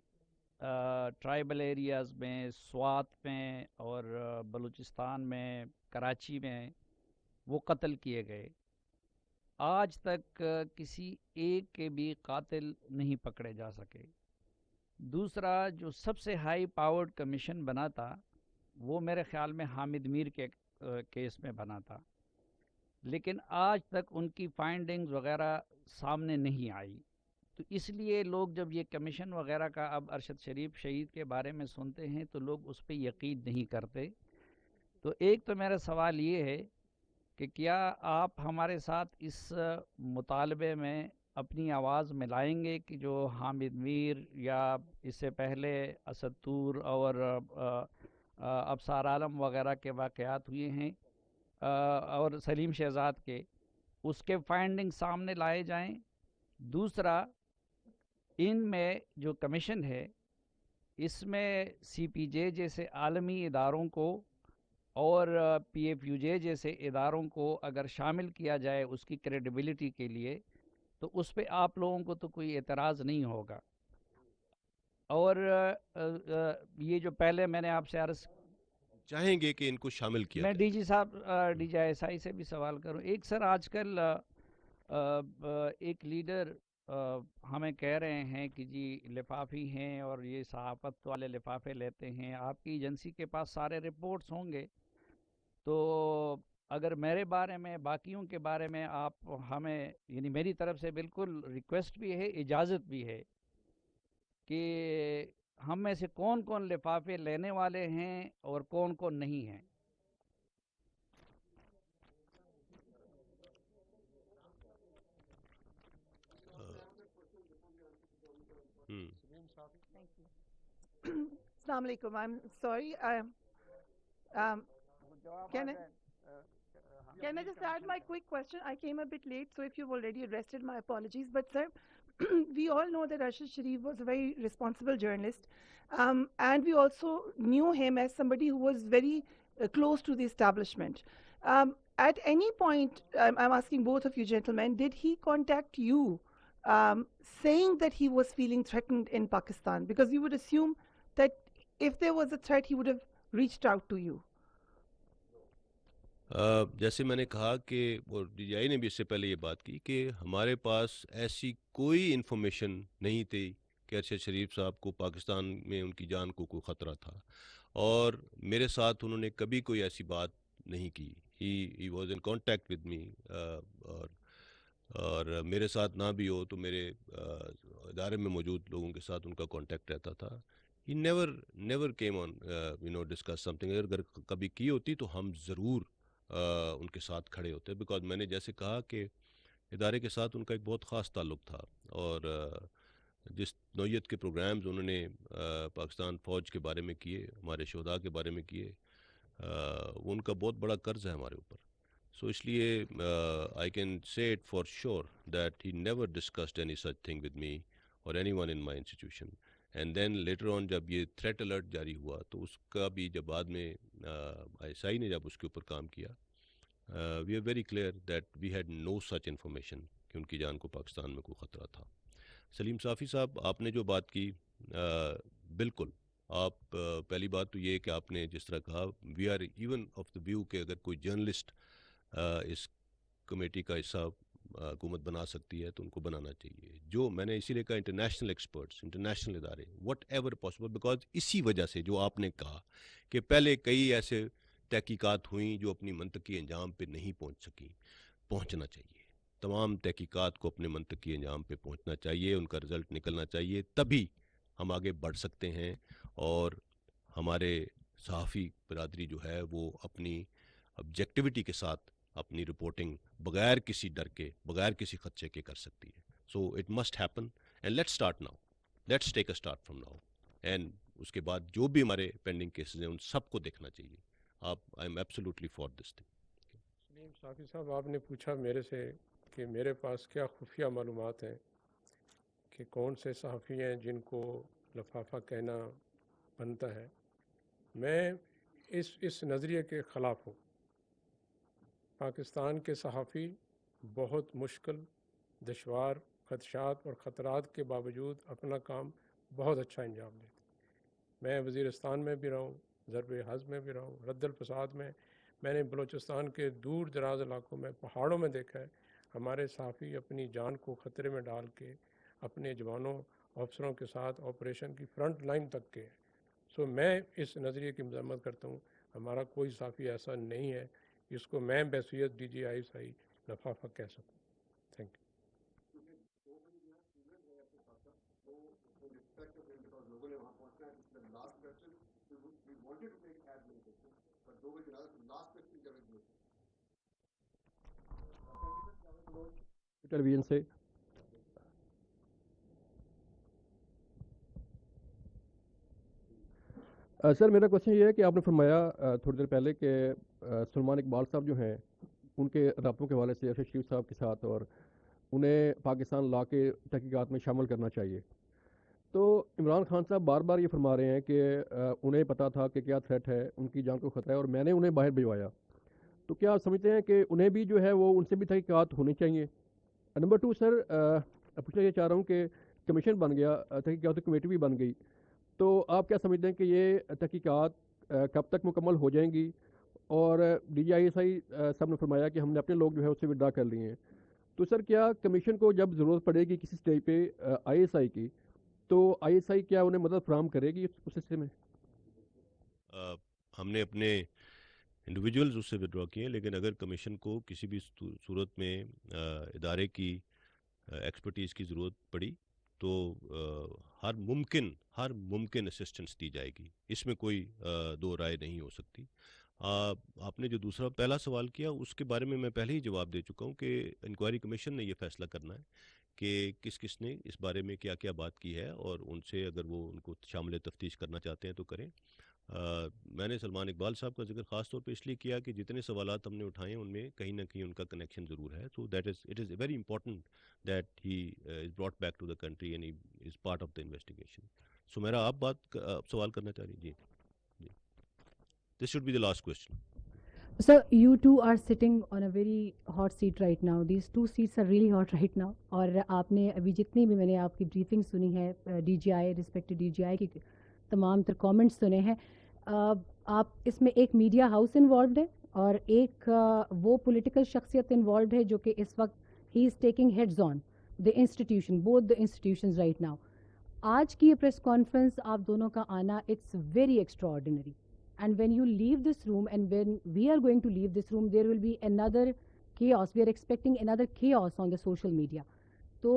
ٹرائبل ایریاز میں، سوات میں اور بلوچستان میں، کراچی میں وہ قتل کیے گئے. آج تک کسی ایک کے بھی قاتل نہیں پکڑے جا سکے. دوسرا، جو سب سے ہائی پاورڈ کمیشن بنا تھا وہ میرے خیال میں حامد میر کے کیس میں بنا تھا، لیکن آج تک ان کی فائنڈنگز وغیرہ سامنے نہیں آئی. تو اس لیے لوگ جب یہ کمیشن وغیرہ کا اب ارشد شریف شہید کے بارے میں سنتے ہیں تو لوگ اس پہ یقین نہیں کرتے. تو ایک تو میرا سوال یہ ہے کہ کیا آپ ہمارے ساتھ اس مطالبے میں اپنی آواز ملائیں گے کہ جو حامد میر یا اس سے پہلے اسد طور اور ابصار عالم وغیرہ کے واقعات ہوئے ہیں اور سلیم شہزاد کے، اس کے فائنڈنگ سامنے لائے جائیں. دوسرا، ان میں جو کمیشن ہے اس میں سی پی جے جیسے عالمی اداروں کو اور پی ایف یو جے جیسے اداروں کو اگر شامل کیا جائے اس کی کریڈیبلٹی کے لیے تو اس پہ آپ لوگوں کو تو کوئی اعتراض نہیں ہوگا. اور یہ جو پہلے میں نے آپ سے عرض چاہیں گے کہ ان کو شامل کیا میں جائے. ڈی جی صاحب ڈی جی ایس آئی سے بھی سوال کروں. ایک سر آج کل ایک لیڈر ہمیں کہہ رہے ہیں کہ جی لفافی ہیں اور یہ صحافت والے لفافے لیتے ہیں. آپ کی ایجنسی کے پاس سارے رپورٹس ہوں گے، تو اگر میرے بارے میں، باقیوں کے بارے میں آپ ہمیں، یعنی میری طرف سے بالکل ریکویسٹ بھی ہے، اجازت بھی ہے کہ ہم میں سے کون کون لفافے لینے والے ہیں اور کون کون نہیں ہیں. Assalamu alaikum. I'm sorry. Can I just add my quick question? I came a bit late, so if you've already addressed it, my apologies. But sir, we all know that Arshad Sharif was a very responsible journalist, and we also knew him as somebody who was very close to the establishment. At any point, I'm asking both of you gentlemen, did he contact you saying that he was feeling threatened in Pakistan? Because we would assume that if there was a threat, he would have reached out to you. جیسے میں نے کہا کہ وہ D G آئی نے بھی اس سے پہلے یہ بات کی کہ ہمارے پاس ایسی کوئی انفارمیشن نہیں تھی کہ ارشد شریف صاحب کو پاکستان میں ان کی جان کو کوئی خطرہ تھا، اور میرے ساتھ انہوں نے کبھی کوئی ایسی بات نہیں کی. He was in contact with me, اور میرے ساتھ نہ بھی ہو تو میرے ادارے میں موجود لوگوں کے ساتھ ان کا کانٹیکٹ رہتا تھا. He never came on discuss some thing. اگر کبھی کی ہوتی تو ہم ضرور ان کے ساتھ کھڑے ہوتے، بیکاز میں نے جیسے کہا کہ ادارے کے ساتھ ان کا ایک بہت خاص تعلق تھا، اور جس نوعیت کے پروگرامز انہوں نے پاکستان فوج کے بارے میں کیے، ہمارے شہداء کے بارے میں کیے، وہ ان کا بہت بڑا قرض ہے ہمارے اوپر. سو اس لیے I can say it for sure that he never discussed any such thing with me or anyone in my institution. And then later on جب یہ تھریٹ الرٹ جاری ہوا تو اس کا بھی جب بعد میں ISI نے جب اس کے اوپر کام کیا، we are very clear that we had no such information کہ ان کی جان کو پاکستان میں کوئی خطرہ تھا. سلیم صافی صاحب، آپ نے جو بات کی، بالکل آپ پہلی بات تو یہ کہ آپ نے جس طرح کہا، we are even of the view کہ اگر کوئی جرنلسٹ اس کمیٹی کا حصہ حکومت بنا سکتی ہے تو ان کو بنانا چاہیے. جو میں نے اسی لیے کہا انٹرنیشنل ایکسپرٹس، انٹرنیشنل ادارے، وٹ ایور پاسبل، بیکاز اسی وجہ سے جو آپ نے کہا کہ پہلے کئی ایسے تحقیقات ہوئیں جو اپنی منطقی انجام پہ نہیں پہنچ سکیں. پہنچنا چاہیے، تمام تحقیقات کو اپنے منطقی انجام پہ پہنچنا چاہیے، ان کا رزلٹ نکلنا چاہیے، تبھی ہم آگے بڑھ سکتے ہیں اور ہمارے صحافی برادری جو ہے وہ اپنی آبجیکٹیوٹی کے ساتھ اپنی رپورٹنگ بغیر کسی ڈر کے، بغیر کسی خدشے کے کر سکتی ہے. So it must happen and let's start now, let's take a start from now. And اس کے بعد جو بھی ہمارے پینڈنگ کیسز ہیں ان سب کو دیکھنا چاہیے. I am absolutely for this thing. Saleem Safi صاحب، آپ نے پوچھا میرے سے کہ میرے پاس کیا خفیہ معلومات ہیں کہ کون سے صحافی ہیں جن کو لفافہ کہنا بنتا ہے. میں اس نظریے کے خلاف ہوں. پاکستان کے صحافی بہت مشکل، دشوار، خدشات اور خطرات کے باوجود اپنا کام بہت اچھا انجام دیتے. میں وزیرستان میں بھی رہا ہوں، ضرب حض میں بھی رہا ہوں، رد الفساد میں نے بلوچستان کے دور دراز علاقوں میں، پہاڑوں میں دیکھا ہے ہمارے صحافی اپنی جان کو خطرے میں ڈال کے اپنے جوانوں، افسروں کے ساتھ آپریشن کی فرنٹ لائن تک کے. سو میں اس نظریے کی مذمت کرتا ہوں. ہمارا کوئی صحافی ایسا نہیں ہے جس کو میں بحیثیت DGI لفافہ کہہ سکوں. Thank you. ٹیلی ویژن سے سر میرا کوشچن یہ ہے کہ آپ نے فرمایا تھوڑی دیر پہلے کہ سلمان اقبال صاحب جو ہیں ان کے رابطوں کے حوالے سے ارشد شریف صاحب کے ساتھ، اور انہیں پاکستان لا کے تحقیقات میں شامل کرنا چاہیے. تو عمران خان صاحب بار بار یہ فرما رہے ہیں کہ انہیں پتہ تھا کہ کیا تھریٹ ہے، ان کی جان کو خطرہ ہے اور میں نے انہیں باہر بھجوایا. تو کیا آپ سمجھتے ہیں کہ انہیں بھی جو ہے وہ ان سے بھی تحقیقات ہونی چاہیے؟ نمبر 2 سر، پوچھنا یہ چاہ رہا ہوں کہ کمیشن بن گیا، تحقیقاتی کمیٹی بھی بن گئی، تو آپ کیا سمجھتے ہیں کہ یہ تحقیقات کب تک مکمل ہو جائیں گی؟ اور DGI صاحب نے فرمایا کہ ہم نے اپنے لوگ جو ہے اس سے ودرا کر لیے ہیں. تو سر کیا کمیشن کو جب ضرورت پڑے گی کسی سٹیج پہ ISI کی، تو ISI کیا انہیں مدد فراہم کرے گی اس حصے میں؟ ہم نے اپنے انڈیویجولز اس سے ودرا کیے، لیکن اگر کمیشن کو کسی بھی صورت میں ادارے کی ایکسپرٹیز کی ضرورت پڑی تو ہر ممکن اسسٹنس دی جائے گی. اس میں کوئی دو رائے نہیں ہو سکتی. آپ نے جو پہلا سوال کیا اس کے بارے میں میں پہلے ہی جواب دے چکا ہوں کہ انکوائری کمیشن نے یہ فیصلہ کرنا ہے کہ کس نے اس بارے میں کیا کیا بات کی ہے، اور ان سے اگر وہ ان کو شامل تفتیش کرنا چاہتے ہیں تو کریں. میں نے سلمان اقبال صاحب کا ذکر خاص طور پہ اس لیے کیا کہ جتنے سوالات ہم نے اٹھائے ہیں ان میں کہیں نہ کہیں ان کا کنیکشن ضرور ہے. So it is very important that he is brought back to the country and he is part of the investigation. So میرا آپ سوال کرنا چاہ رہی ہیں؟ جی this should be the last question. Sir, you two are sitting on a very hot seat right now. These two seats are really hot right now. اور آپ نے ابھی جتنی بھی میں نے آپ کی بریفنگ سنی ہے DGI رسپیکٹ DGI کی تمام تر کامنٹس سنے ہیں، آپ اس میں ایک میڈیا ہاؤس انوالوڈ ہے اور ایک وہ پولیٹیکل شخصیت انوالوڈ ہے جو کہ اس وقت he is taking heads on the institution, both the institutions right now. آج کی یہ پریس کانفرنس آپ دونوں کا آنا it's very extraordinary. And when you leave this room, and when we are going to leave this room, there will be another chaos. We are expecting another chaos on the social media. تو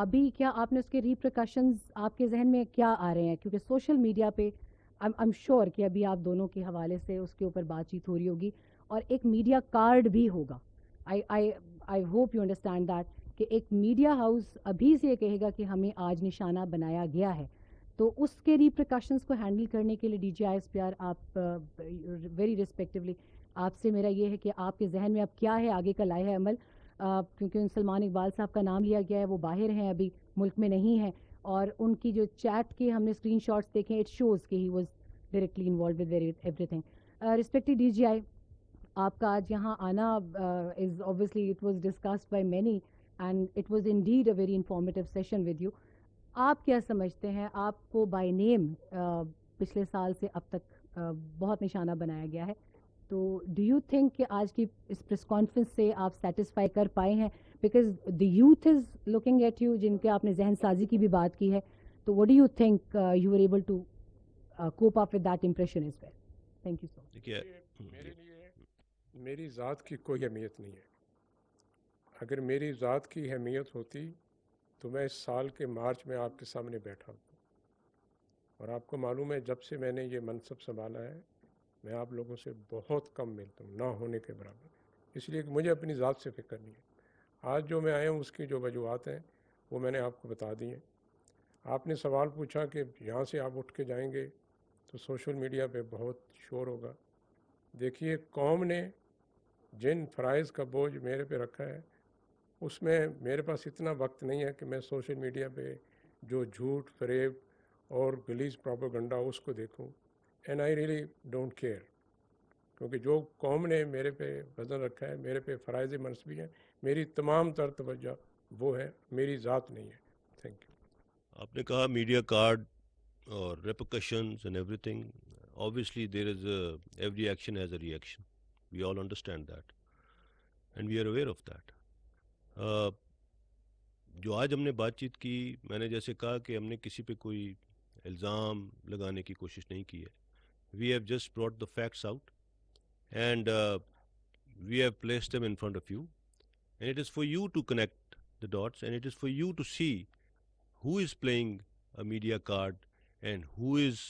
ابھی کیا آپ نے اس کے ریپریکاشنز آپ کے ذہن میں کیا آ رہے ہیں؟ کیونکہ سوشل میڈیا پہ I'm sure کہ ابھی آپ دونوں کے حوالے سے اس کے اوپر بات چیت ہو رہی ہوگی اور ایک میڈیا کارڈ بھی ہوگا. I hope you understand that کہ ایک میڈیا ہاؤس ابھی سے یہ کہے گا کہ ہمیں آج نشانہ بنایا گیا ہے، تو اس کے ریپریکاشنز کو ہینڈل کرنے کے لیے D G I S P R آپ ویری ریسپیکٹولی آپ سے میرا یہ ہے کہ آپ کے ذہن میں اب کیا ہے آگے کا لائحہ عمل، کیونکہ سلمان اقبال صاحب کا نام لیا گیا ہے، وہ باہر ہیں ابھی ملک میں نہیں ہیں، اور ان کی جو چیٹ کے ہم نے اسکرین شاٹس دیکھے اٹ شوز کہ he was directly involved with everything. Respected D G I, آپ کا آج یہاں آنا از obviously it was discussed by many and it was indeed a very informative session with you۔ آپ کیا سمجھتے ہیں، آپ کو بائی نیم پچھلے سال سے اب تک بہت نشانہ بنایا گیا ہے، تو ڈو یو تھنک کہ آج کی اس پریس کانفرنس سے آپ سیٹسفائی کر پائے ہیں؟ Because the youth is looking at you, جن کے آپ نے ذہن سازی کی بھی بات کی ہے، تو what do you think you are able to cope up with that impression as well? Thank you so much. میرے لیے میری ذات کی کوئی اہمیت نہیں ہے، اگر میری ذات کی اہمیت ہوتی تو میں اس سال کے مارچ میں آپ کے سامنے بیٹھا ہوتا، اور آپ کو معلوم ہے جب سے میں نے یہ منصب سنبھالا ہے میں آپ لوگوں سے بہت کم ملتا ہوں، نہ ہونے کے برابر، اس لیے کہ مجھے اپنی ذات سے فکر نہیں ہے۔ آج جو میں آیا ہوں اس کی جو وجوہات ہیں وہ میں نے آپ کو بتا دی ہیں۔ آپ نے سوال پوچھا کہ یہاں سے آپ اٹھ کے جائیں گے تو سوشل میڈیا پہ بہت شور ہوگا۔ دیکھیے، قوم نے جن فرائض کا بوجھ میرے پہ رکھا ہے اس میں میرے پاس اتنا وقت نہیں ہے کہ میں سوشل میڈیا پہ جو جھوٹ فریب اور گلیز پروپیگنڈا اس کو دیکھوں، and I really don't care, کیونکہ جو قوم نے میرے پہ وزن رکھا ہے، میرے پہ فرائض منصبی ہیں، میری تمام تر توجہ وہ ہے، میری ذات نہیں ہے۔ Thank you. آپ نے کہا میڈیا کارڈ اور repercussions and every thing, obviously there is every action has a reaction, we all understand that and we are aware of that۔ جو آج ہم نے بات چیت کی، میں نے جیسے کہا کہ ہم نے کسی پہ کوئی الزام لگانے کی کوشش نہیں کی ہے، we have just brought the facts out and we have placed them in front of you and it is for you to connect the dots and it is for you to see who is playing a media card and who is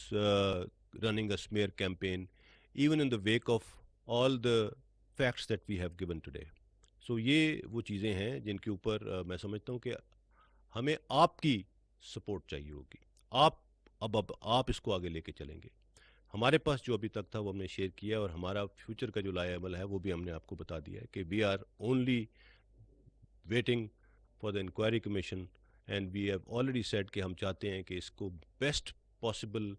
running a smear campaign even in the wake of all the facts that we have given today۔ So یہ وہ چیزیں ہیں جن کے اوپر میں سمجھتا ہوں کہ ہمیں آپ کی سپورٹ چاہیے ہوگی، اب آپ اس کو آگے لے کے چلیں گے۔ ہمارے پاس جو ابھی تک تھا وہ ہم نے شیئر کیا، اور ہمارا فیوچر کا جو لائحہ عمل ہے وہ بھی ہم نے آپ کو بتا دیا ہے کہ we are only waiting for the inquiry commission and we have already said کہ ہم چاہتے ہیں کہ اس کو بیسٹ پاسبل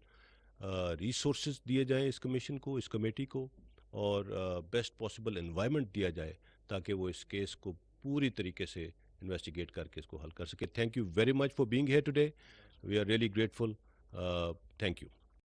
ریسورسز دیے جائیں اس کمیشن کو، اس کمیٹی کو، اور بیسٹ پاسبل انوائرمنٹ دیا جائے تاکہ وہ اس کیس کو پوری طریقے سے انویسٹیگیٹ کر کے اس کو حل کر سکے۔ Thank you very much for being here today, we are really grateful, thank you.